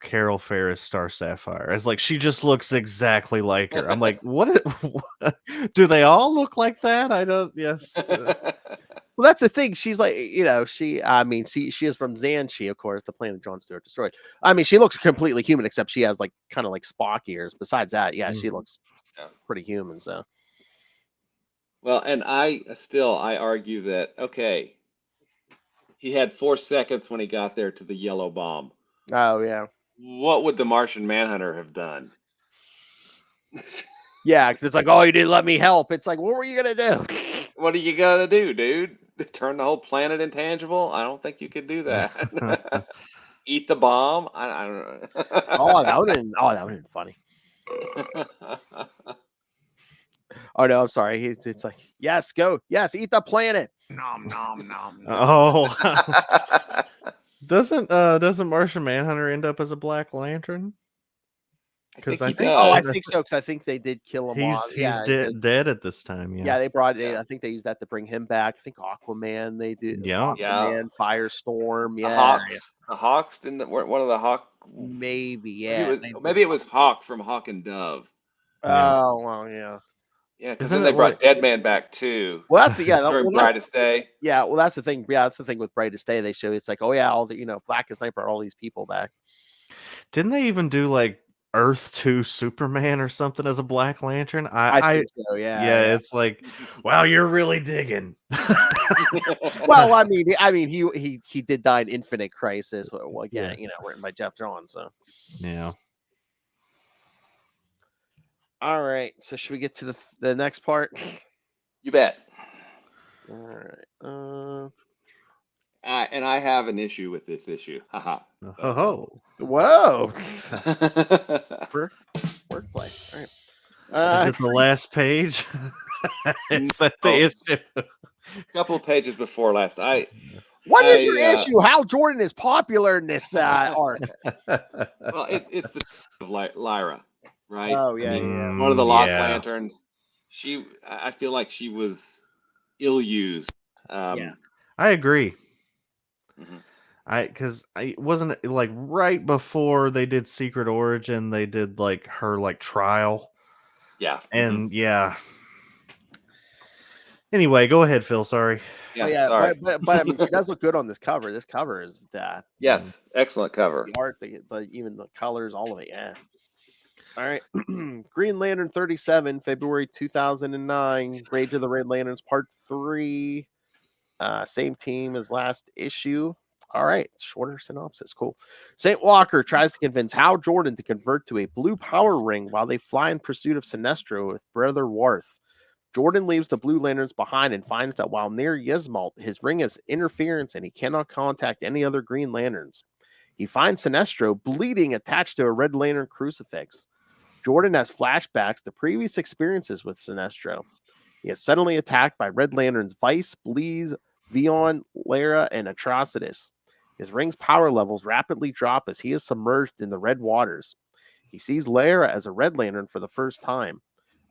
Carol Ferris Star Sapphire. It's like she just looks exactly like her. I'm like, what do they all look like that? I don't. Yes. Well, that's the thing. She's like, she is from Xanshi, of course, the planet Jon Stewart destroyed. I mean, she looks completely human, except she has like kind of like Spock ears. Besides that, yeah, she looks pretty human. So, well, and I argue that, okay, he had 4 seconds when he got there to the yellow bomb. Oh yeah. What would the Martian Manhunter have done? Yeah, because it's like, oh, you didn't let me help. It's like, what were you gonna do? What are you gonna do, dude? Turn the whole planet intangible? I don't think you could do that. Eat the bomb? I don't know. Oh, that would have been funny. Oh no, I'm sorry. It's like, yes, go, yes, eat the planet. Nom nom nom. Oh, doesn't Martian Manhunter end up as a Black Lantern? Because I think so. Because I think they did kill him off. He's dead at this time. Yeah. Yeah, they brought. I think they used that to bring him back. I think Aquaman. They did. Yeah. Aquaman, Firestorm. Yeah. The Hawks didn't. One of the Hawk. Maybe. Yeah. Maybe it was Hawk from Hawk and Dove. Oh well, yeah. Yeah, because then they brought Deadman back too. Well, that's the during Brightest Day. Yeah, well, that's the thing. Yeah, that's the thing with Brightest Day. They show it's like, oh yeah, all the Black as Night brought all these people back. Didn't they even do like Earth 2 Superman or something as a Black Lantern? I think so. Yeah. Yeah, it's like, wow, you're really digging. Well, I mean, he did die in Infinite Crisis. Well, again, written by Jeff Johns. So yeah. All right. So should we get to the next part? You bet. All right. And I have an issue with this issue. Haha. Oh. Whoa. Wordplay. All right. Is it the last page? Is that the issue? A couple of pages before last. What is your issue? How Jordan is popular in this arc? Well, it's the of Lyra, right? Oh yeah, one of the Lost Lanterns. I feel like she was ill used. I agree. Because I wasn't like right before they did Secret Origin, they did like her like trial. Yeah. And anyway, go ahead, Phil. Sorry. Yeah, sorry. But I mean, she does look good on this cover. This cover is that. Yes, excellent cover. The art, but even the colors, all of it. Yeah. All right. Green Lantern 37, February 2009. Rage of the Red Lanterns, Part 3. Same team as last issue. All right. Shorter synopsis. Cool. St. Walker tries to convince Hal Jordan to convert to a blue power ring while they fly in pursuit of Sinestro with Brother Worth. Jordan leaves the Blue Lanterns behind and finds that while near Yzmalt, his ring has interference and he cannot contact any other Green Lanterns. He finds Sinestro bleeding attached to a Red Lantern crucifix. Jordan has flashbacks to previous experiences with Sinestro. He is suddenly attacked by Red Lanterns Vice, Bleeze, Vion, Lara, and Atrocitus. His ring's power levels rapidly drop as he is submerged in the red waters. He sees Lara as a Red Lantern for the first time.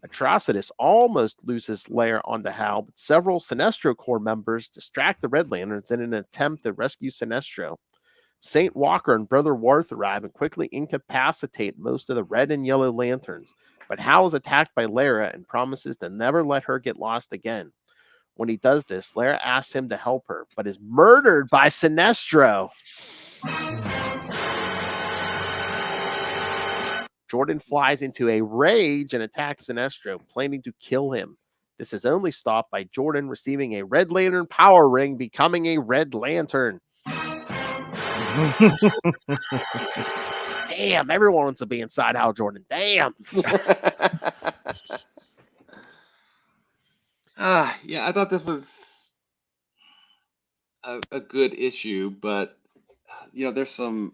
Atrocitus almost loses Lara onto Hal, but several Sinestro Corps members distract the Red Lanterns in an attempt to rescue Sinestro. St. Walker and Brother Worth arrive and quickly incapacitate most of the Red and Yellow Lanterns, but Hal is attacked by Lara and promises to never let her get lost again. When he does this, Lara asks him to help her, but is murdered by Sinestro. Jordan flies into a rage and attacks Sinestro, planning to kill him. This is only stopped by Jordan receiving a Red Lantern power ring, becoming a Red Lantern. Damn, everyone wants to be inside Hal Jordan. Damn. Yeah, I thought this was a good issue, but there's some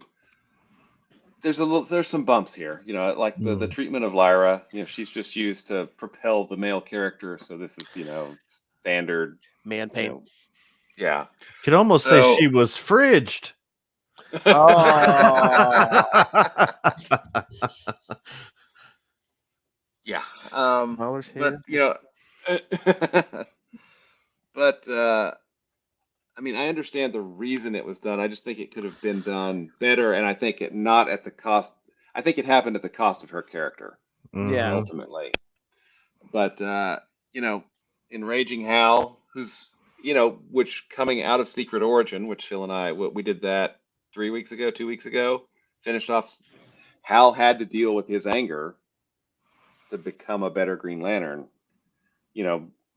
there's some bumps here, like the treatment of Lyra. She's just used to propel the male character, so this is standard Man pain. Yeah. Could almost say she was fridged. Oh. Yeah. Mahler's But hair. but I mean, I understand the reason it was done. I just think it could have been done better, and I think it not at the cost. I think it happened at the cost of her character. Yeah. Ultimately. But in Raging Hal, who's which coming out of Secret Origin, which Phil and I we did that 2 weeks ago, finished off. Hal had to deal with his anger to become a better Green Lantern,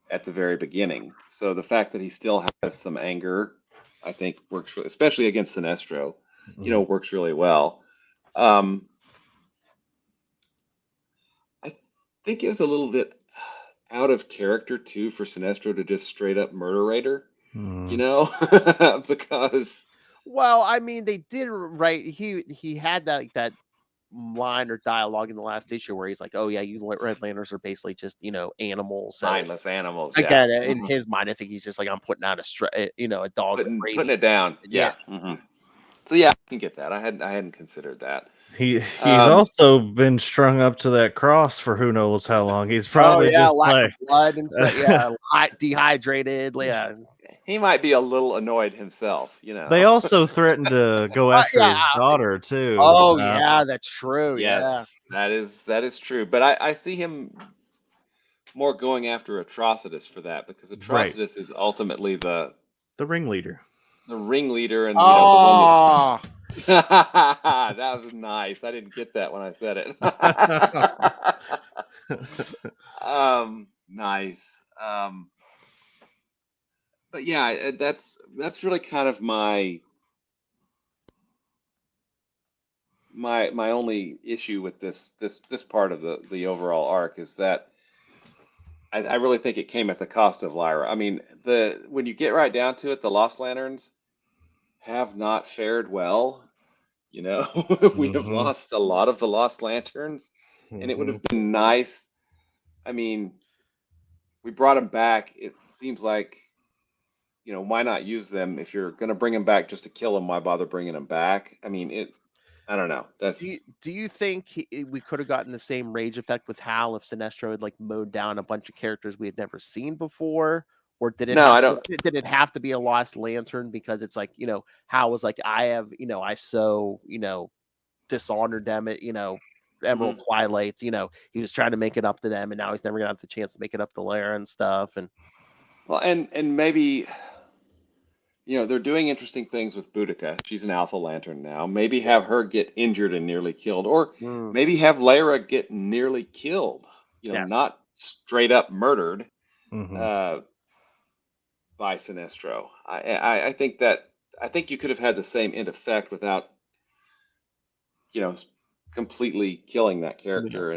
at the very beginning. So the fact that he still has some anger, I think works, especially against Sinestro, works really well. I think it was a little bit out of character too for Sinestro to just straight up murder Raider, because. Well, I mean, they did right. He had that line or dialogue in the last issue where he's like, "Oh yeah, you Red Lanterns are basically just animals, mindless animals." I get it. In his mind, I think he's just like, "I'm putting out a dog putting it down." Yeah. So yeah, I can get that. I hadn't considered that. He's also been strung up to that cross for who knows how long. He's probably just lack of blood and stuff. Yeah, dehydrated. Yeah, he might be a little annoyed himself. They also threatened to go after his daughter too. Oh yeah, that's true. Yes, that is true. But I see him more going after Atrocitus for that, because Atrocitus is ultimately the ringleader. The ringleader, and the one that's... That was nice. I didn't get that when I said it. Nice. But yeah, that's really kind of my only issue with this part of the overall arc, is that I really think it came at the cost of Lyra. I mean, when you get right down to it, the Lost Lanterns have not fared well. We have lost a lot of the Lost Lanterns, and it would have been nice. I mean, we brought them back. It seems like, why not use them? If you're going to bring them back just to kill them, why bother bringing them back? I mean, I don't know. Do you think we could have gotten the same rage effect with Hal if Sinestro had mowed down a bunch of characters we had never seen before? Or did it? No, I don't. Did it have to be a Lost Lantern, because it's like, Hal was like, I dishonored them at Emerald Twilights. He was trying to make it up to them, and now he's never gonna have the chance to make it up to Lyra and stuff. And well, and maybe they're doing interesting things with Boudica. She's an Alpha Lantern now. Maybe have her get injured and nearly killed, or maybe have Lyra get nearly killed. Not straight up murdered. By Sinestro. I think you could have had the same end effect without completely killing that character.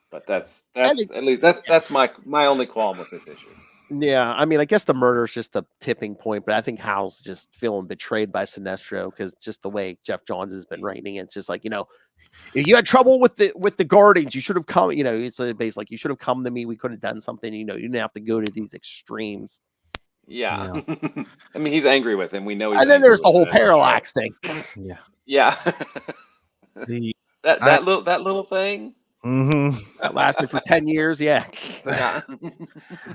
But that's at least that's my only qualm with this issue. Yeah, I mean, I guess the murder is just a tipping point, but I think Hal's just feeling betrayed by Sinestro, because just the way Jeff Johns has been writing it, it's just like, if you had trouble with the Guardians, you should have come. It's basically like, you should have come to me. We could have done something. You didn't have to go to these extremes. Yeah. I mean, he's angry with him. We know. And then there's the whole Parallax thing. Yeah. that little thing. That lasted for 10 years. Yeah.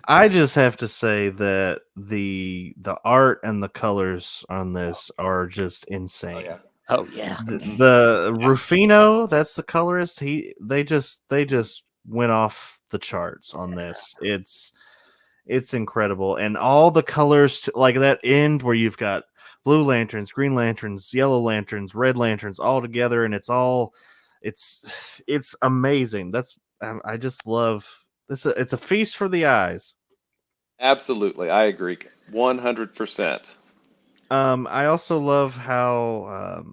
I just have to say that the art and the colors on this are just insane. Oh yeah. The Rufino, that's the colorist. They just went off the charts on this. It's incredible, and all the colors, like that end where you've got blue lanterns, green lanterns, yellow lanterns, red lanterns all together, and it's amazing. I just love this. It's a feast for the eyes. Absolutely, I agree 100%. I also love how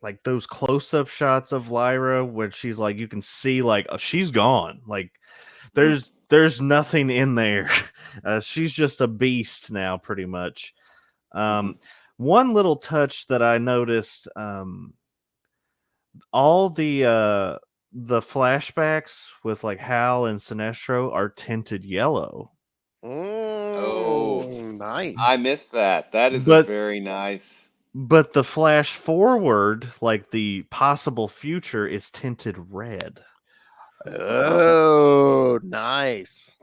like those close-up shots of Lyra when she's like, you can see like she's gone. Like there's nothing in there. She's just a beast now, pretty much. One little touch that I noticed all the flashbacks with like Hal and Sinestro are tinted yellow. Oh, Nice. I missed that. That is a But- very nice. But the flash forward, like the possible future, is tinted red. Oh, nice.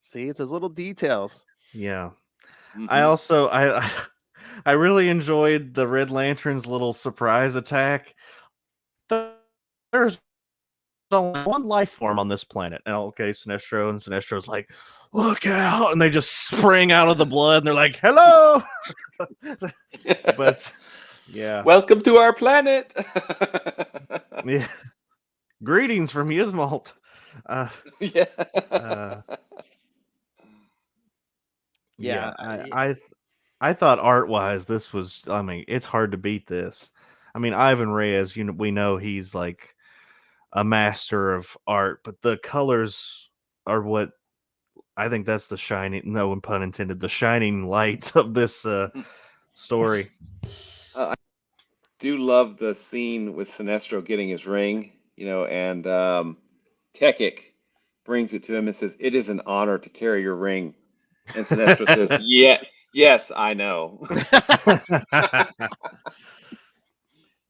See, it's those little details. Yeah. I Mhm. also I really enjoyed the Red Lantern's little surprise attack. There's only one life form on this planet. And okay, Sinestro, and Sinestro's like, look out, and they just spring out of the blood and they're like, hello. But yeah. Welcome to our planet. Yeah. Greetings from Yzmalt. Yeah. Yeah, I thought art wise, this was. I mean, it's hard to beat this. I mean, Ivan Reyes, we know he's like a master of art, but the colors are what I think that's the shining. No pun intended. The shining light of this story. I do love the scene with Sinestro getting his ring, and Tekik brings it to him and says, "It is an honor to carry your ring." And Sinestro says, "Yeah, yes, I know."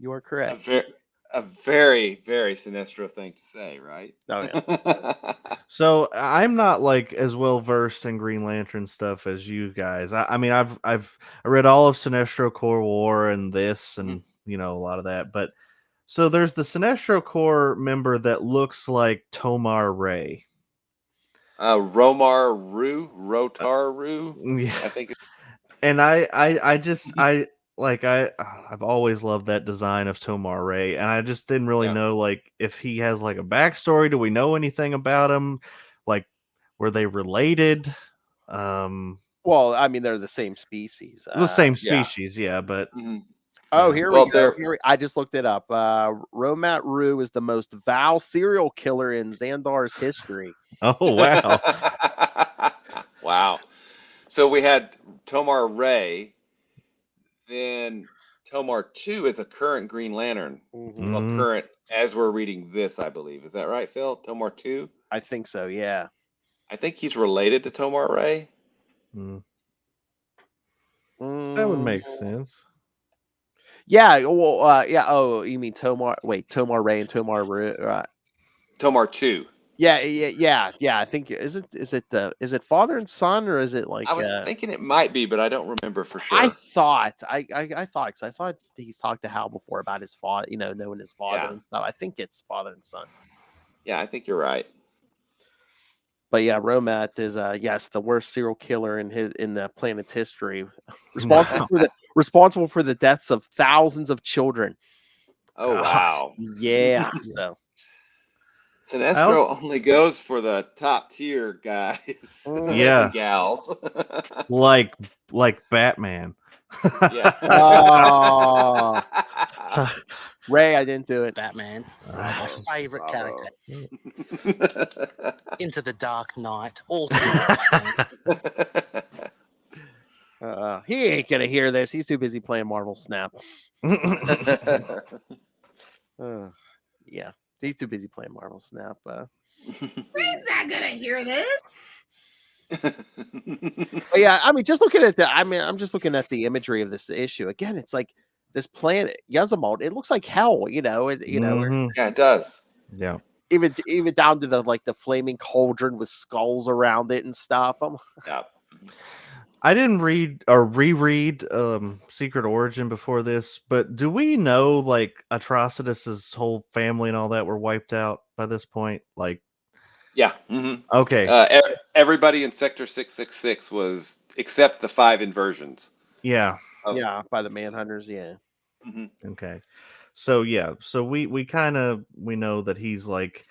You are A, correct. a very, very Sinestro thing to say, right? Oh yeah. So I'm not like as well versed in Green Lantern stuff as you guys. I mean, I read all of Sinestro Corps War and this, and a lot of that. But so there's the Sinestro Corps member that looks like Tomar Ray. Rotar Rue, Yeah. I think. And I've always loved that design of Tomar Ray, and I just didn't really know like if he has like a backstory. Do we know anything about him? Like, were they related? Well, I mean, they're the same species. The same Yeah. species, yeah, but Mhm. Oh, yeah. here Well, we go. I just looked it up. Romat Rue is the most vile serial killer in Xandar's history. Oh wow. Wow. So we had Tomar Ray, then Tomar 2 is a current Green Lantern. Mhm. Well, current as we're reading this, I believe. Is that right, Phil? Tomar 2? I think so. Yeah. I think he's related to Tomar Ray. That would make Mm, sense. Yeah. Well. Yeah. Oh, you mean Tomar? Wait, Tomar Ray and Tomar Rue. Tomar 2. Yeah. I think is it father and son, or is it like? I was thinking it might be, but I don't remember for sure. I thought because I thought he's talked to Hal before about his father, knowing his father Yeah. and stuff. I think it's father and son. Yeah, I think you're right. But yeah, Romat is yes, the worst serial killer in the planet's history, responsible for the deaths of thousands of children. Oh, Gosh. wow. Yeah, so Sinestro only goes for the top tier guys Yeah. and gals. like Batman. Yeah. Oh. Ray, I didn't do it. Batman, Uh, my favorite Bravo. character. Into the Dark Knight. All He ain't gonna hear this. He's too busy playing Marvel Snap. Yeah, he's too busy playing Marvel Snap. He's not gonna hear this. But yeah, I mean, I'm just looking at the imagery of this issue again. It's like this planet Yzmalt. It looks like hell. Mhm. Yeah, it does. Yeah. Even down to the flaming cauldron with skulls around it and stuff. Yeah. I didn't read or reread Secret Origin before this, but do we know like Atrocitus's whole family and all that were wiped out by this point? Like, Yeah. Mhm. okay, Everybody in Sector 666 was except the 5 inversions. yeah, Yeah, by the Manhunters. Yeah. Mhm. okay. So yeah, so we know that he's like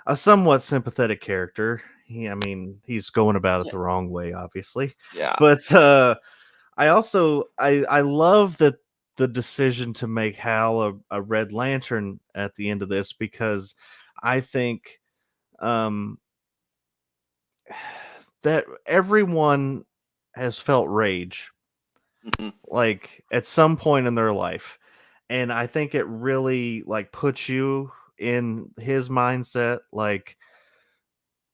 a somewhat sympathetic character. I mean, he's going about it the wrong way, obviously. Yeah. But I also I love that the decision to make Hal a Red Lantern at the end of this, because I think that everyone has felt rage Mhm. like at some point in their life, and I think it really like puts you in his mindset, like,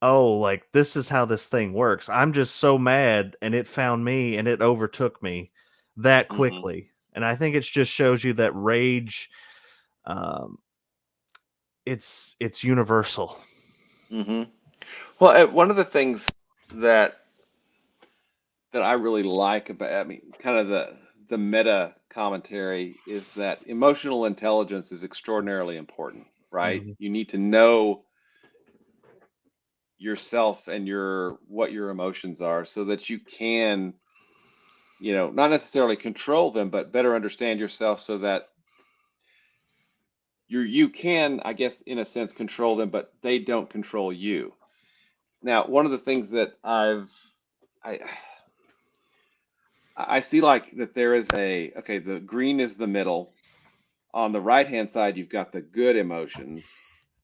oh, like this is how this thing works. I'm just so mad, and it found me, and it overtook me that quickly. And I think it just shows you that rage, um, it's universal. Well, one of the things that I really like about, I mean, kind of the meta commentary is that emotional intelligence is extraordinarily important, right? Mhm. You need to know yourself and what your emotions are so that you can, not necessarily control them, but better understand yourself so that you can, I guess, in a sense, control them, but they don't control you. Now, one of the things that I see like that there is okay, the green is the middle. On the right-hand side, you've got the good emotions,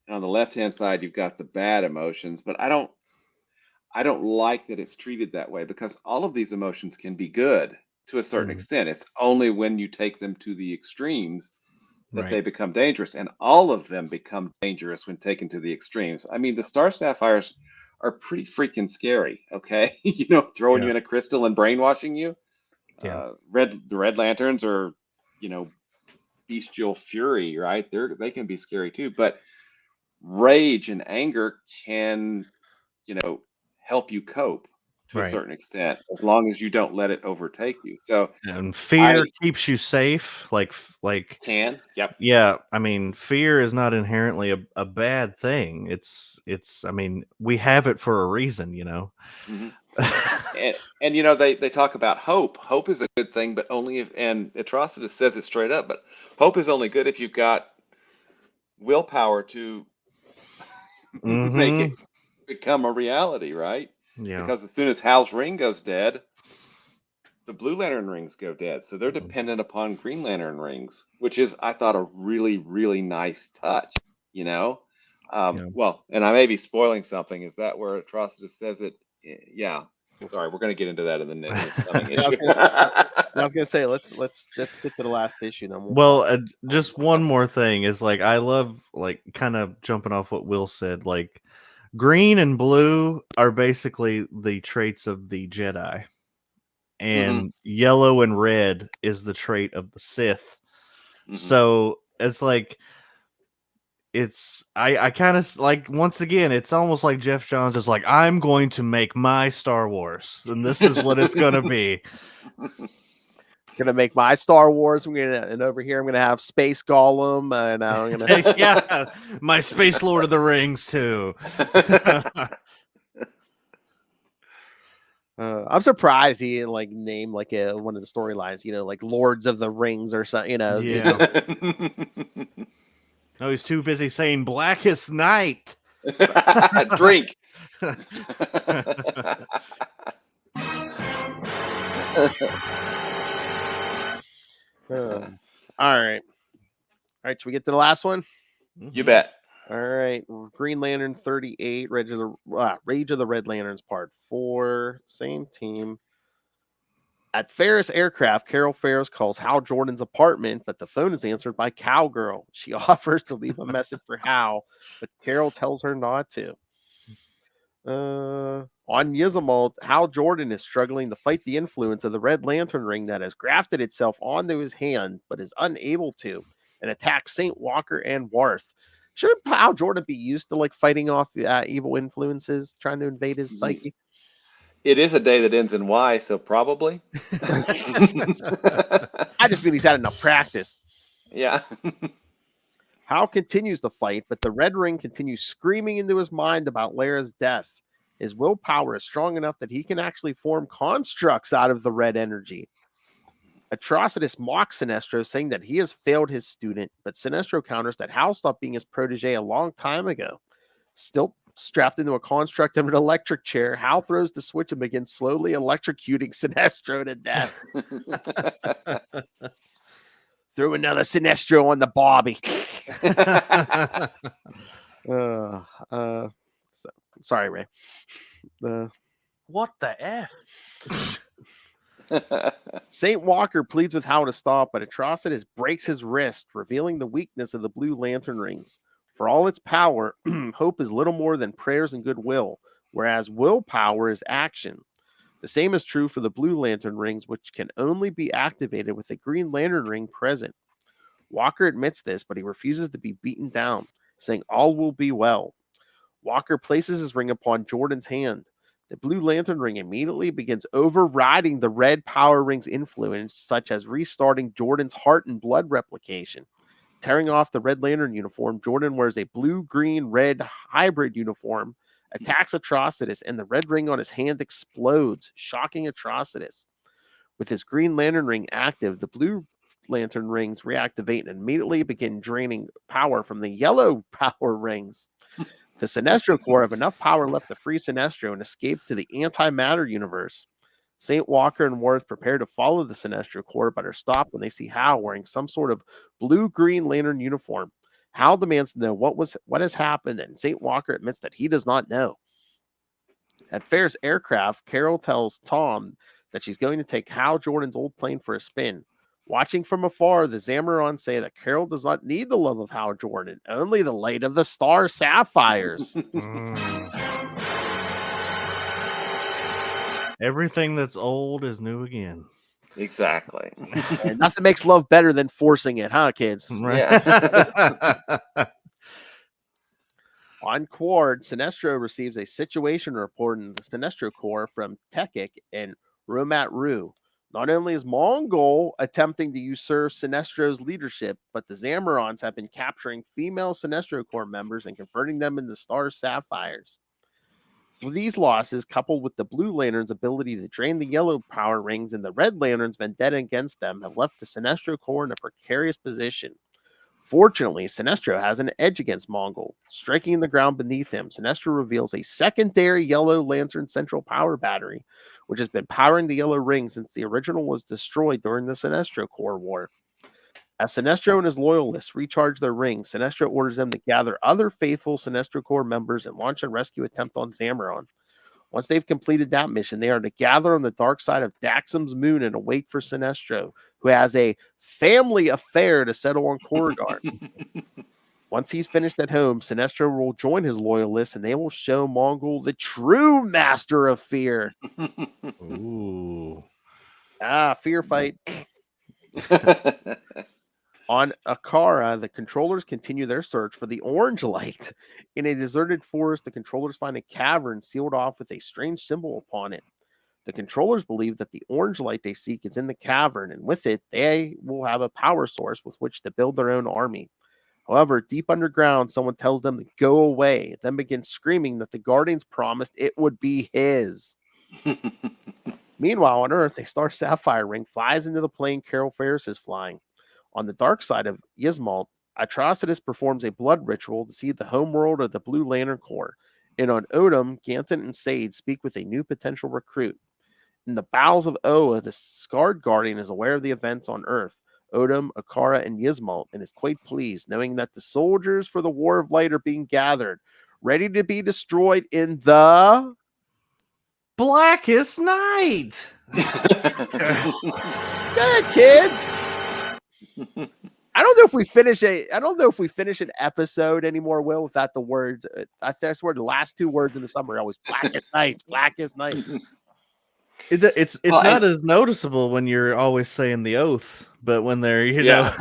and on the left-hand side, you've got the bad emotions. But I don't like that it's treated that way because all of these emotions can be good to a certain extent. It's only when you take them to the extremes that they Right. become dangerous, and all of them become dangerous when taken to the extremes. I mean, the star sapphires are pretty freaking scary, okay? Throwing you Yeah. in a crystal and brainwashing you. Yeah. The red lanterns are, you know, bestial fury, right? They can be scary too, but rage and anger can, help you cope to a Right. certain extent as long as you don't let it overtake you. So And I fear keeps you safe. yep. Yeah, I mean, fear is not inherently a bad thing. I mean, we have it for a reason, you know. hmm And they talk about hope. Hope is a good thing, but only if, and Atrocitus says it straight up, but hope is only good if you've got willpower to make Mm-hmm. it become a reality, right? Yeah. Because as soon as Hal's ring goes dead, the Blue Lantern rings go dead. So they're Mhm. dependent upon Green Lantern rings, which is, I thought, a really, really nice touch, you know? Yeah. Well, and I may be spoiling something. Is that where Atrocitus says it? Yeah. Sorry, we're going to get into that in this coming Yeah, issue. I was gonna say let's get to the last issue, then we'll Well, talk. just one more thing is like I love like kind of jumping off what Will said. Like green and blue are basically the traits of the Jedi, hmm and yellow and red is the trait of the Sith. hmm So it's like I kind of like once again it's almost like Jeff Johns is like I'm going to make my Star Wars and this is what it's going to be. Gonna make my Star Wars. And over here I'm gonna have Space Golem, and I'm gonna. Yeah, my Space Lord of the Rings too. I'm surprised he didn't like name like one of the storylines, like Lords of the Rings or something. Yeah. No, he's too busy saying Blackest Night. Drink. All right. Should we get to the last one? You bet. All right. Green Lantern 38, Rage of the Red Lanterns, Part 4. Same team. At Ferris Aircraft, Carol Ferris calls Hal Jordan's apartment, but the phone is answered by Cowgirl. She offers to leave a message for Hal, but Carol tells her not to. On Yzamalt, Hal Jordan is struggling to fight the influence of the Red Lantern ring that has grafted itself onto his hand, but is unable to, and attacks Saint Walker and Warth. Shouldn't Hal Jordan be used to like fighting off evil influences trying to invade his psyche? It is a day that ends in Y, so probably. I just mean he's had enough practice. Yeah. Hal continues to fight, but the Red Ring continues screaming into his mind about Lara's death. His willpower is strong enough that he can actually form constructs out of the red energy. Atrocitus mocks Sinestro, saying that he has failed his student, but Sinestro counters that Hal stopped being his protege a long time ago. Still strapped into a construct of an electric chair, Hal throws the switch and begins slowly electrocuting Sinestro to death. Threw another Sinestro on the Bobby. Sorry, Ray. What the F? St. Walker pleads with Hal to stop, but Atrocitus breaks his wrist, revealing the weakness of the Blue Lantern rings. For all its power, hope is little more than prayers and goodwill, whereas willpower is action. The same is true for the Blue Lantern rings, which can only be activated with a Green Lantern ring present. Walker admits this, but he refuses to be beaten down, saying all will be well. Walker places his ring upon Jordan's hand. The Blue Lantern ring immediately begins overriding the Red Power Ring's influence, such as restarting Jordan's heart and blood replication. Tearing off the Red Lantern uniform, Jordan wears a blue-green-red hybrid uniform, attacks Atrocitus, and the red ring on his hand explodes, shocking Atrocitus. With his Green Lantern ring active, the Blue Lantern rings reactivate and immediately begin draining power from the yellow power rings. The Sinestro Corps have enough power left to free Sinestro and escape to the antimatter universe. St. Walker and Worth prepare to follow the Sinestro Corps, but are stopped when they see Hal wearing some sort of blue-green lantern uniform. Hal demands to know what has happened, and St. Walker admits that he does not know. At Ferris Aircraft, Carol tells Tom that she's going to take Hal Jordan's old plane for a spin. Watching from afar, the Zamarons say that Carol does not need the love of Hal Jordan, only the light of the star sapphires. Everything that's old is new again. Exactly. And nothing makes love better than forcing it, huh, kids? Yeah. On Quard, Sinestro receives a situation report in the Sinestro Corps from Tekik and Romat Ru. Not only is Mongol attempting to usurp Sinestro's leadership, but the Zamarons have been capturing female Sinestro Corps members and converting them into Star Sapphires. Through these losses, coupled with the Blue Lantern's ability to drain the yellow power rings and the Red Lantern's vendetta against them, have left the Sinestro Corps in a precarious position. Fortunately, Sinestro has an edge against Mongol. Striking the ground beneath him, Sinestro reveals a secondary Yellow Lantern central power battery, which has been powering the Yellow Ring since the original was destroyed during the Sinestro Corps War. As Sinestro and his loyalists recharge their rings, Sinestro orders them to gather other faithful Sinestro Corps members and launch a rescue attempt on Zamaron. Once they've completed that mission, they are to gather on the dark side of Daxam's moon and await for Sinestro, who has a family affair to settle on Korrigar. Once he's finished at home, Sinestro will join his loyalists and they will show Mongol the true master of fear. Ooh. Fear fight. On Akara, the controllers continue their search for the orange light. In a deserted forest, the controllers find a cavern sealed off with a strange symbol upon it. The controllers believe that the orange light they seek is in the cavern, and with it, they will have a power source with which to build their own army. However, deep underground, someone tells them to go away, then begins screaming that the Guardians promised it would be his. Meanwhile, on Earth, a Star Sapphire ring flies into the plane Carol Ferris is flying. On the dark side of Yzmalt, Atrocitus performs a blood ritual to see the homeworld of the Blue Lantern Corps. And on Odom, Ganthan and Sade speak with a new potential recruit. In the bowels of Oa, the Scarred Guardian is aware of the events on Earth, Odom, Akara, and Yzmalt, and is quite pleased, knowing that the soldiers for the War of Light are being gathered, ready to be destroyed in the Blackest Night. Good kids. I don't know if we finish an episode anymore, Will, without the word. I swear the last two words in the summary are always blackest night, blackest night. It's not as noticeable when you're always saying the oath, but when they're know.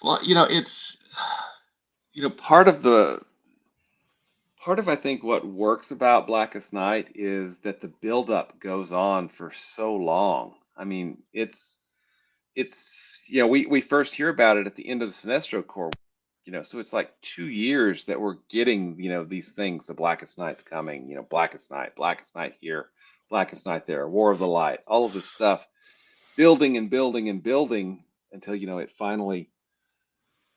Well, it's part of I think what works about Blackest Night is that the buildup goes on for so long. I mean, it's we first hear about it at the end of the Sinestro Corps, so it's like 2 years that we're getting these things. The Blackest Night's coming, Blackest Night here, Blackest Night there, War of the Light, all of this stuff building and building and building until it finally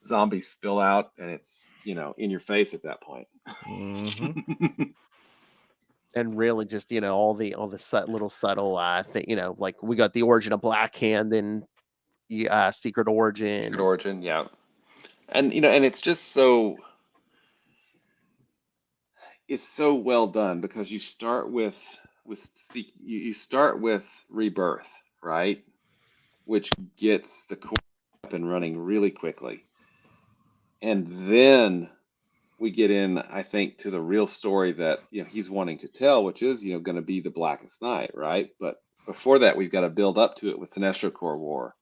zombies spill out and it's in your face at that point. Mm-hmm. And really just all the little subtle thing, like we got the origin of Black Hand and Secret Origin. Yeah. And and it's just so well done because you start with you start with Rebirth, right? Which gets the core up and running really quickly. And then we get in, I think, to the real story that he's wanting to tell, which is going to be the Blackest Night, right? But before that, we've got to build up to it with Sinestro Corps War,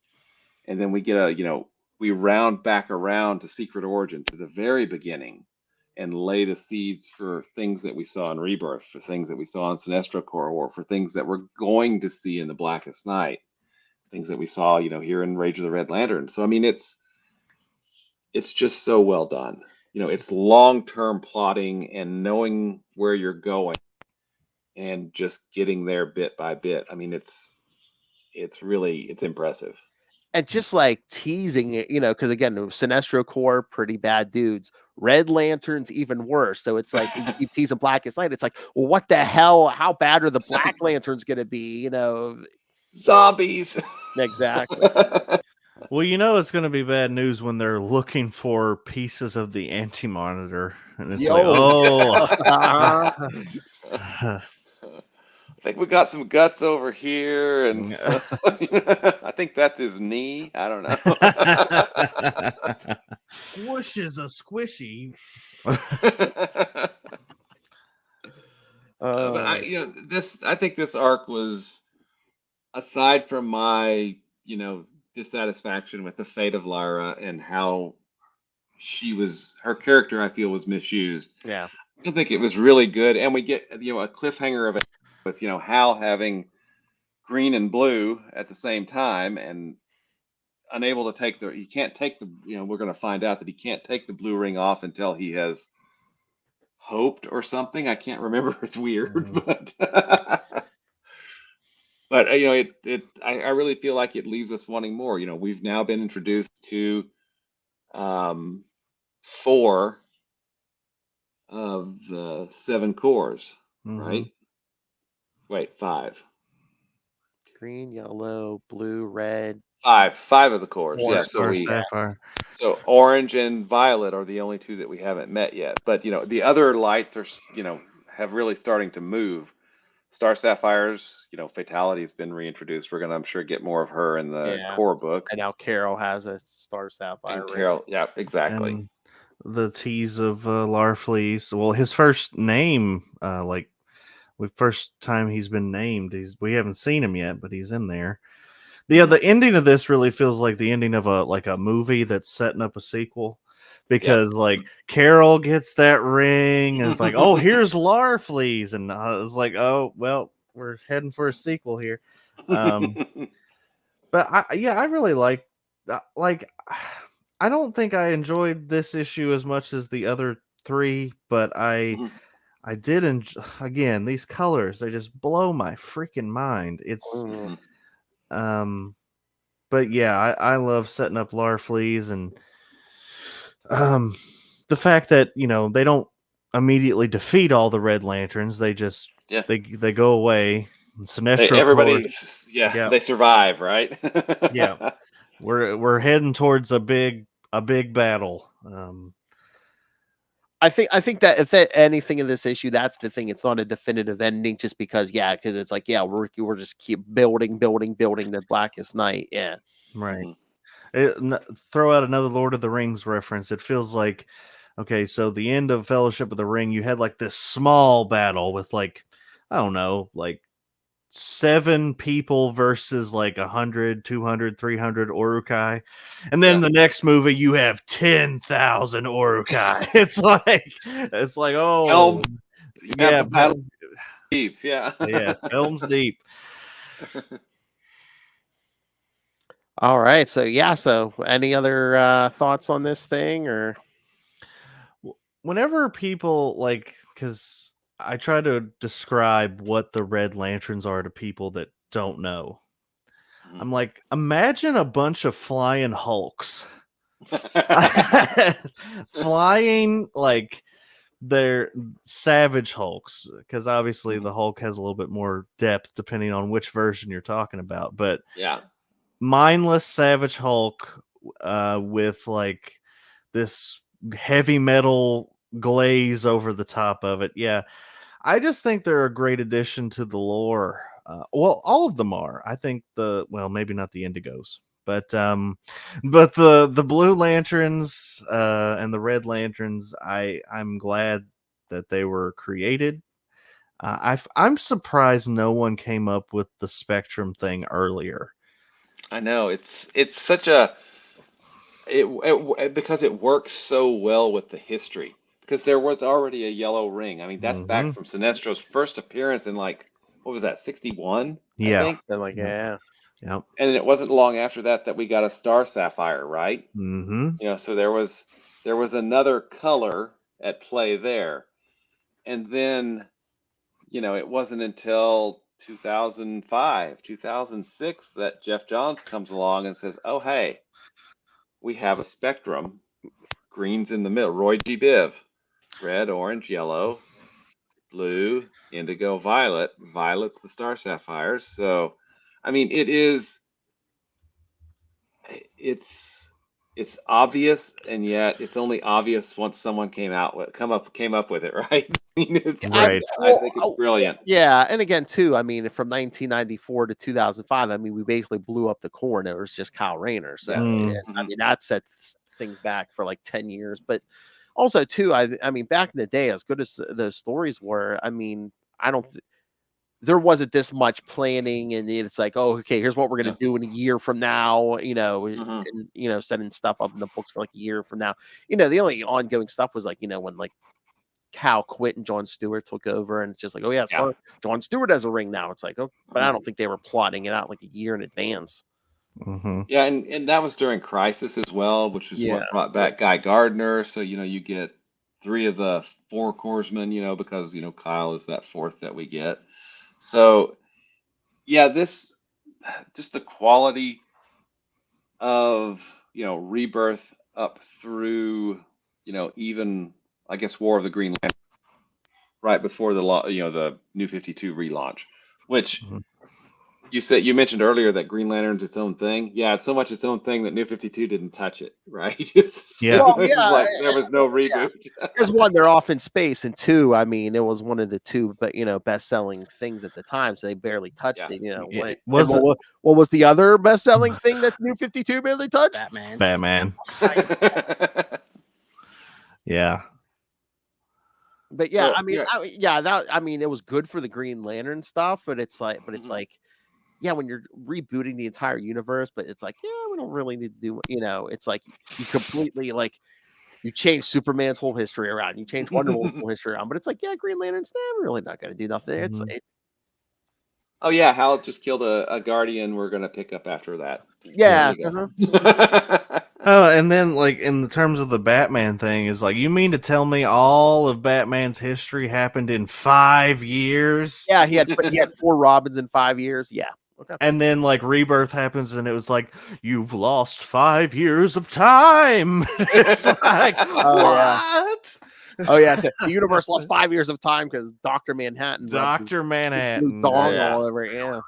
and then we get we round back around to Secret Origin, to the very beginning, and lay the seeds for things that we saw in Rebirth, for things that we saw in Sinestro Corps War, for things that we're going to see in the Blackest Night, things that we saw here in Rage of the Red Lantern. So I mean, it's just so well done. It's long-term plotting and knowing where you're going and just getting there bit by bit. I mean, it's impressive. And just like teasing it, because again, Sinestro Corps, pretty bad dudes. Red Lanterns, even worse. So it's like you keep teasing Blackest Night. It's like, well, what the hell? How bad are the Black Lanterns going to be? Zombies. Exactly. Well, it's going to be bad news when they're looking for pieces of the Anti-Monitor, and it's like, I think we got some guts over here, and I think that's his knee. I don't know. Squish is a squishy. But I think this arc was, aside from my dissatisfaction with the fate of Lyra and how her character, I feel, was misused. Yeah, I don't think it was really good, and we get a cliffhanger of it with Hal having green and blue at the same time, and unable to take he can't take the we're going to find out that he can't take the blue ring off until he has hoped or something. I can't remember. It's weird, but but I really feel like it leaves us wanting more. We've now been introduced to 4 of the 7 cores, right? Wait, 5. Green, yellow, blue, red. 5 of the cores. Or Yeah, so orange and violet are the only 2 that we haven't met yet. But the other lights are have really starting to move. Star Sapphire's fatality has been reintroduced. We're gonna, I'm sure, get more of her in the core book. And now Carol has a Star Sapphire. And Carol, yeah, exactly. And the tease of Larfleeze. Well, his first name, first time he's been named. We haven't seen him yet, but he's in there. The ending of this really feels like the ending of a movie that's setting up a sequel, because Carol gets that ring and it's like, oh, here's Larfleeze, and it's like, oh well, we're heading for a sequel here. But I really like I don't think I enjoyed this issue as much as the other 3, but I did enjoy. Again, these colors, they just blow my freaking mind. It's but yeah, I love setting up Larfleeze, and the fact that they don't immediately defeat all the Red Lanterns. They just they go away. Sinestro they survive, right? Yeah, we're heading towards a big battle. I think that if that anything in this issue, that's the thing. It's not a definitive ending, just because it's like, we're just keep building the Blackest Night. Yeah, right. Throw out another Lord of the Rings reference. It feels like, okay, so the end of Fellowship of the Ring, you had like this small battle with I don't know, 7 people versus 100, 200, 300 Uruk-hai. And then the next movie, you have 10,000 Uruk-hai. It's like, oh, battle deep. Yeah. Yes, Helm's Deep. All right. So any other thoughts on this thing? Or whenever people because I try to describe what the Red Lanterns are to people that don't know. I'm like, imagine a bunch of flying Hulks. Flying they're savage Hulks, because obviously the Hulk has a little bit more depth depending on which version you're talking about. But mindless savage Hulk with this heavy metal glaze over the top of it. Yeah. I just think they're a great addition to the lore. Well, all of them are. I think maybe not the Indigos, but the Blue Lanterns and the Red Lanterns. I'm glad that they were created. I'm surprised no one came up with the Spectrum thing earlier. I know it's such because it works so well with the history. Because there was already a yellow ring. I mean, that's back from Sinestro's first appearance in what was that, 61? I think. Then yeah. Yep. And it wasn't long after that we got a Star Sapphire, right? Mm-hmm. So there was another color at play there. And then, it wasn't until 2005, 2006 that Jeff Johns comes along and says, "Oh, hey, we have a spectrum. Green's in the middle. Roy G. Biv. Red, orange, yellow, blue, indigo, violet. Violet's the Star Sapphires." So, I mean, it's obvious, and yet it's only obvious once someone came up with it, right? I mean, Right. I think it's brilliant. Yeah, and again, too, I mean, from 1994 to 2005, I mean, we basically blew up the core, and it was just Kyle Rayner. So, Yeah. I mean, that set things back for like 10 years. But also, too, I mean, back in the day, as good as those stories were, I mean, there wasn't this much planning, and it's like, oh, okay, here's what we're gonna do in a year from now, and setting stuff up in the books for like a year from now. The only ongoing stuff was like, when like Cal quit and John Stewart took over, and it's just like, oh yeah, John Stewart has a ring now. It's like, oh, but I don't think they were plotting it out like a year in advance. Mm-hmm. Yeah, and that was during Crisis as well, which was what brought back Guy Gardner. So, you get 3 of the 4 corpsmen, because, Kyle is that 4th that we get. So, yeah, just the quality of, Rebirth up through, even, I guess, War of the Green Lantern, right before the New 52 relaunch, which you mentioned earlier that Green Lantern's its own thing. Yeah, it's so much its own thing that New 52 didn't touch it, right? Yeah. Well, It was like there was no reboot. Because one, they're off in space, and 2, I mean, it was one of the 2, but best-selling things at the time, so they barely touched it. What was the other best-selling thing that New 52 barely touched? Batman. Yeah. But yeah, I mean, it was good for the Green Lantern stuff, but it's like, yeah, when you're rebooting the entire universe, but it's like, yeah, we don't really need to do, it's like you completely you change Superman's whole history around, you change Wonder Woman's whole history around, but it's like, yeah, Green Lantern's really not going to do nothing. Oh yeah, Hal just killed a Guardian. We're gonna pick up after that. Yeah. Oh, and then in the terms of the Batman thing, is like, you mean to tell me all of Batman's history happened in 5 years? Yeah, he had 4 Robins in 5 years. Yeah. Okay. And then Rebirth happens, and it was like, you've lost 5 years of time. It's like, what? Oh yeah, the universe lost 5 years of time because Dr. Manhattan. Dr. Manhattan. Dong all over it, yeah.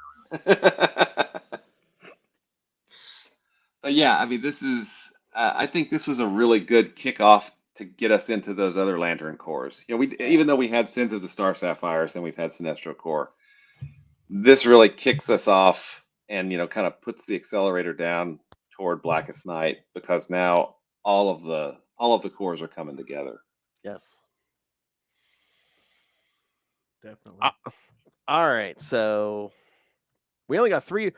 But yeah, I mean, this is. I think this was a really good kickoff to get us into those other Lantern cores. Even though we had Sins of the Star Sapphires and we've had Sinestro Corps, this really kicks us off and kind of puts the accelerator down toward Blackest Night, because now all of the cores are coming together. Yes. Definitely. All right, so we only got 3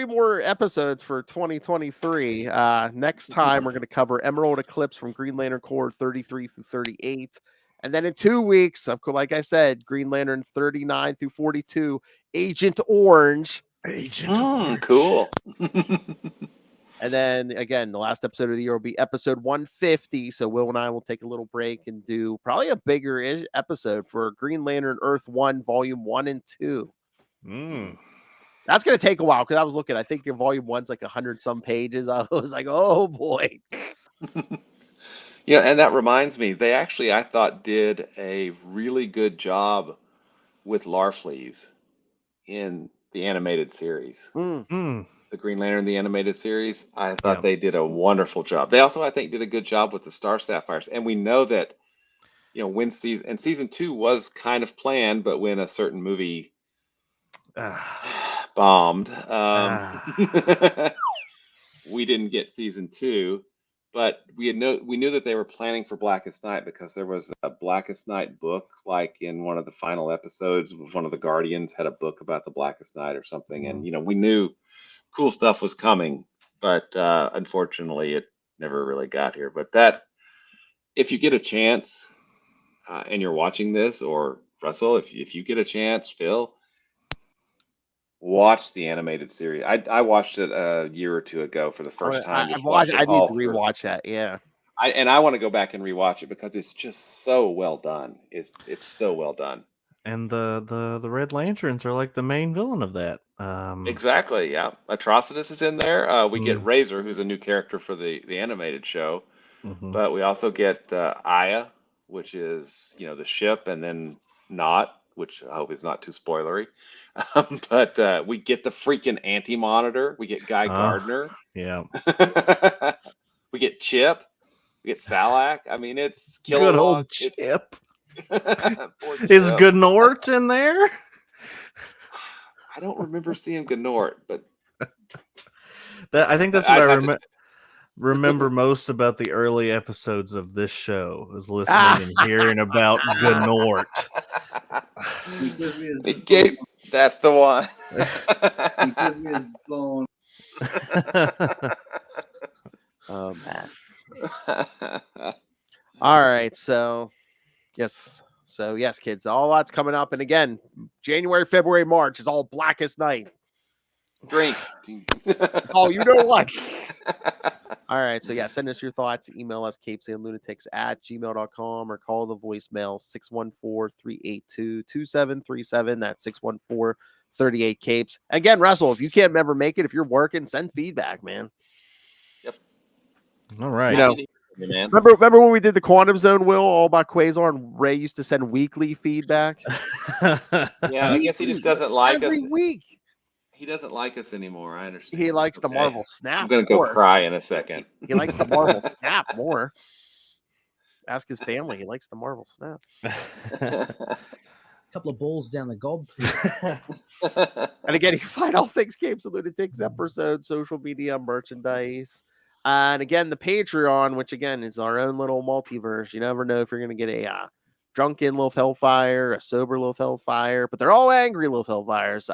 more episodes for 2023. Next time we're going to cover Emerald Eclipse from Green Lantern Corps 33 through 38. And then in 2 weeks, like I said, Green Lantern 39 through 42, Agent Orange. Cool. And then again, the last episode of the year will be episode 150. So Will and I will take a little break and do probably a bigger episode for Green Lantern Earth 1, Volume 1 and 2. That's going to take a while, because I was looking, I think your Volume 1's like 100 some pages. I was like, oh boy. And that reminds me, they actually, I thought, did a really good job with Larfleeze in the animated series. The Green Lantern, the animated series, I thought they did a wonderful job. They also, I think, did a good job with the Star Sapphires. And we know that when season 2 was kind of planned, but when a certain movie bombed, we didn't get season 2. But we knew that they were planning for Blackest Night because there was a Blackest Night book, like in one of the final episodes, one of the Guardians had a book about the Blackest Night or something, and we knew cool stuff was coming, but unfortunately, it never really got here. But if you get a chance, and you're watching this, or Russell, if you get a chance, Phil, watch the animated series. I watched it a year or two ago for the first time. I've watched. I need to rewatch that. Yeah. I want to go back and rewatch it because it's just so well done. It's so well done. And the Red Lanterns are like the main villain of that. Exactly. Yeah. Atrocitus is in there. We get Razor, who's a new character for the animated show, but we also get Aya, which is the ship, and then Not, which I hope is not too spoilery. But we get the freaking Anti-Monitor. We get Guy Gardner. Yeah. We get Chip. We get Salak. I mean, it's good old Chip. Is Gnort in there? I don't remember seeing Gnort, but I think that's what I remember most about the early episodes of this show is listening and hearing about Gnort. That's the one. He gives me his bone. Oh man. All right, so yes, kids, all lots coming up, and again, January, February, March is all Blackest Night. Drink. It's all you know what. All right, so send us your thoughts. Email us CapesandLunatics@gmail.com or call the voicemail 614-382-2737. That's 614-38-Capes. Again, Russell, if you can't ever make it, if you're working, send feedback, man. Yep. All right. Remember when we did the Quantum Zone, Will, all about Quasar, and Ray used to send weekly feedback? Yeah, I guess he just doesn't like us. Every week. He doesn't like us anymore. I understand. He likes the Marvel Snap. I'm going to go cry in a second. He likes the Marvel Snap more. Ask his family. He likes the Marvel Snap. A couple of balls down the gob. And again, you can find all things Capes and Lunatics episodes, social media, merchandise. And again, the Patreon, which again is our own little multiverse. You never know if you're going to get a drunken Lilith Hellfire, a sober Lilith Hellfire, but they're all angry Lilith Hellfires.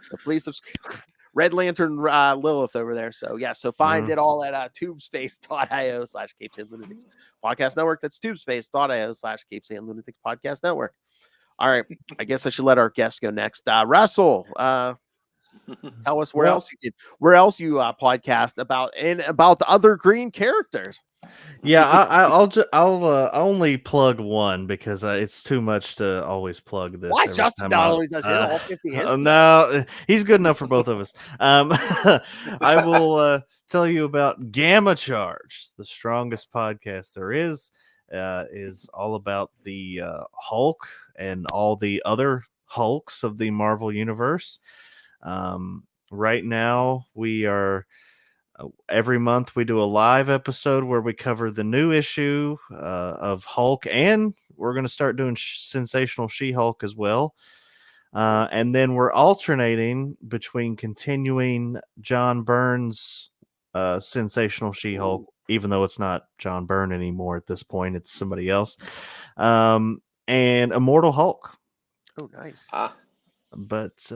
So please subscribe. Red Lantern Lilith over there. So so find it all at tubespace.io/CapesandLunatics Podcast Network. That's tubespace.io/CapesandLunatics Podcast Network. All right, I guess I should let our guest go next. Russell, tell us where else you podcast about the other green characters. Yeah, I'll only plug one because it's too much to always plug this. Why Justin always does all 50 No, he's good enough for both of us. I will tell you about Gamma Charge, the strongest podcast there is all about the Hulk and all the other Hulks of the Marvel Universe. Right now, we are every month we do a live episode where we cover the new issue of Hulk, and we're going to start doing Sensational She-Hulk as well. And then we're alternating between continuing John Byrne's Sensational She-Hulk, even though it's not John Byrne anymore at this point, it's somebody else, and Immortal Hulk. Oh, nice. But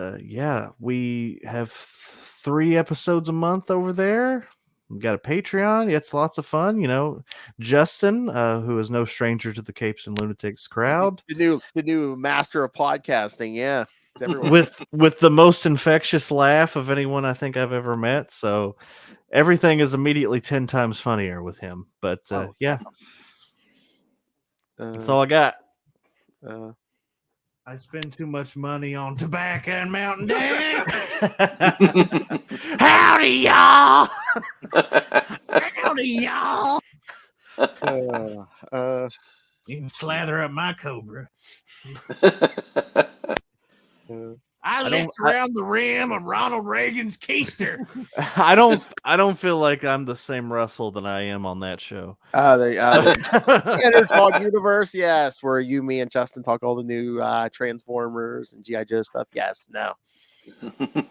we have 3 episodes a month over there. We got a Patreon. It's lots of fun. Justin, who is no stranger to the Capes and Lunatics crowd, the new master of podcasting. Yeah, with the most infectious laugh of anyone I think I've ever met. So everything is immediately 10 times funnier with him. But that's all I got. I spend too much money on tobacco and Mountain Dew. Howdy, y'all. Howdy, y'all. You can slather up my Cobra. I don't- licked around the rim of Ronald Reagan's keister. I don't feel like I'm the same Russell that I am on that show. Standard Talk Universe, yes, where you, me, and Justin talk all the new Transformers and G.I. Joe stuff. Yes, no.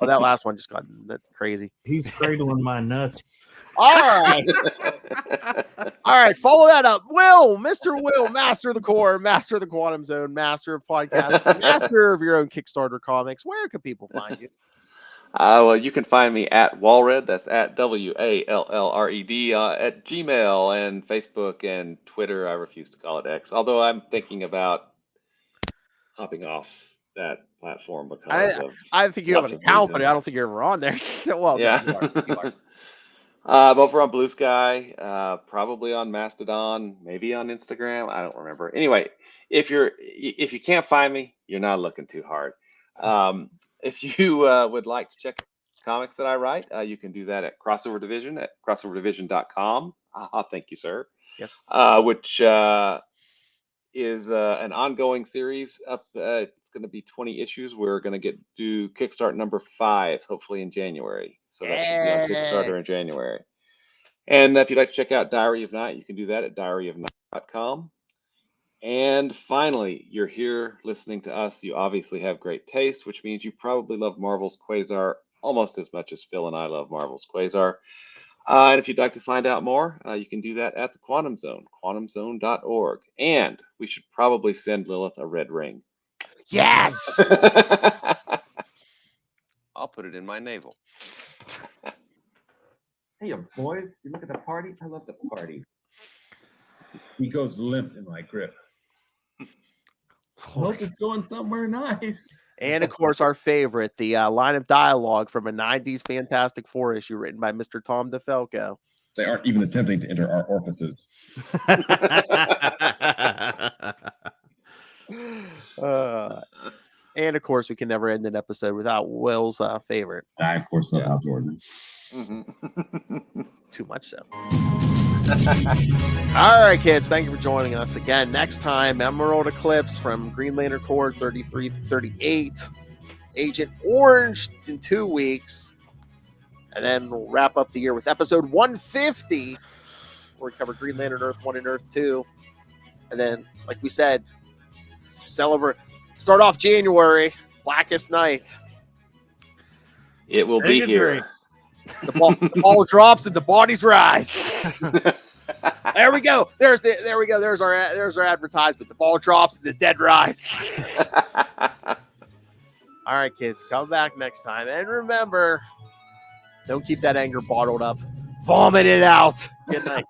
Oh, that last one just got crazy. He's cradling my nuts. All right. All right, follow that up. Mr. Will, master of the core, master of the quantum zone, master of podcast, master of your own Kickstarter comics. Where can people find you? Well, you can find me at Walred. That's at WALLRED at Gmail and Facebook and Twitter. I refuse to call it X, although I'm thinking about hopping off that platform because I think you have an lots of account, but I reasons. don't think you're ever on there. Well, Yeah. no, you are. I'm over on Blue Sky, probably on Mastodon, maybe on Instagram. I don't remember. Anyway, if you can't find me, you're not looking too hard. If you would like to check comics that I write, you can do that at Crossover Division at crossoverdivision.com. Thank you, sir. Yes. Which is an ongoing series. It's going to be 20 issues. We're going to do Kickstart number 5, hopefully in January. So that should be on Kickstarter in January. And if you'd like to check out Diary of Night, you can do that at diaryofnight.com. And finally, you're here listening to us. You obviously have great taste, which means you probably love Marvel's Quasar almost as much as Phil and I love Marvel's Quasar. And if you'd like to find out more, you can do that at the Quantum Zone, quantumzone.org. And we should probably send Lilith a red ring. Yes. I'll put it in my navel. Hey, boys, you look at the party? I love the party. He goes limp in my grip. Hope it's going somewhere nice. And of course, our favorite, the line of dialogue from a 90s Fantastic Four issue written by Mr. Tom DeFalco. They aren't even attempting to enter our orifices. And of course, we can never end an episode without Will's favorite. Of course, not Hal Jordan. Too much so. All right, kids. Thank you for joining us again. Next time, Emerald Eclipse from Green Lantern Corps 33-38. Agent Orange in 2 weeks. And then we'll wrap up the year with episode 150, where we cover Green Lantern Earth 1 and Earth 2. And then, like we said, start off January, Blackest Night. It will be here. The ball drops and the bodies rise. There we go. There's our advertisement. The ball drops and the dead rise. All right, kids, come back next time. And remember, don't keep that anger bottled up. Vomit it out. Good night.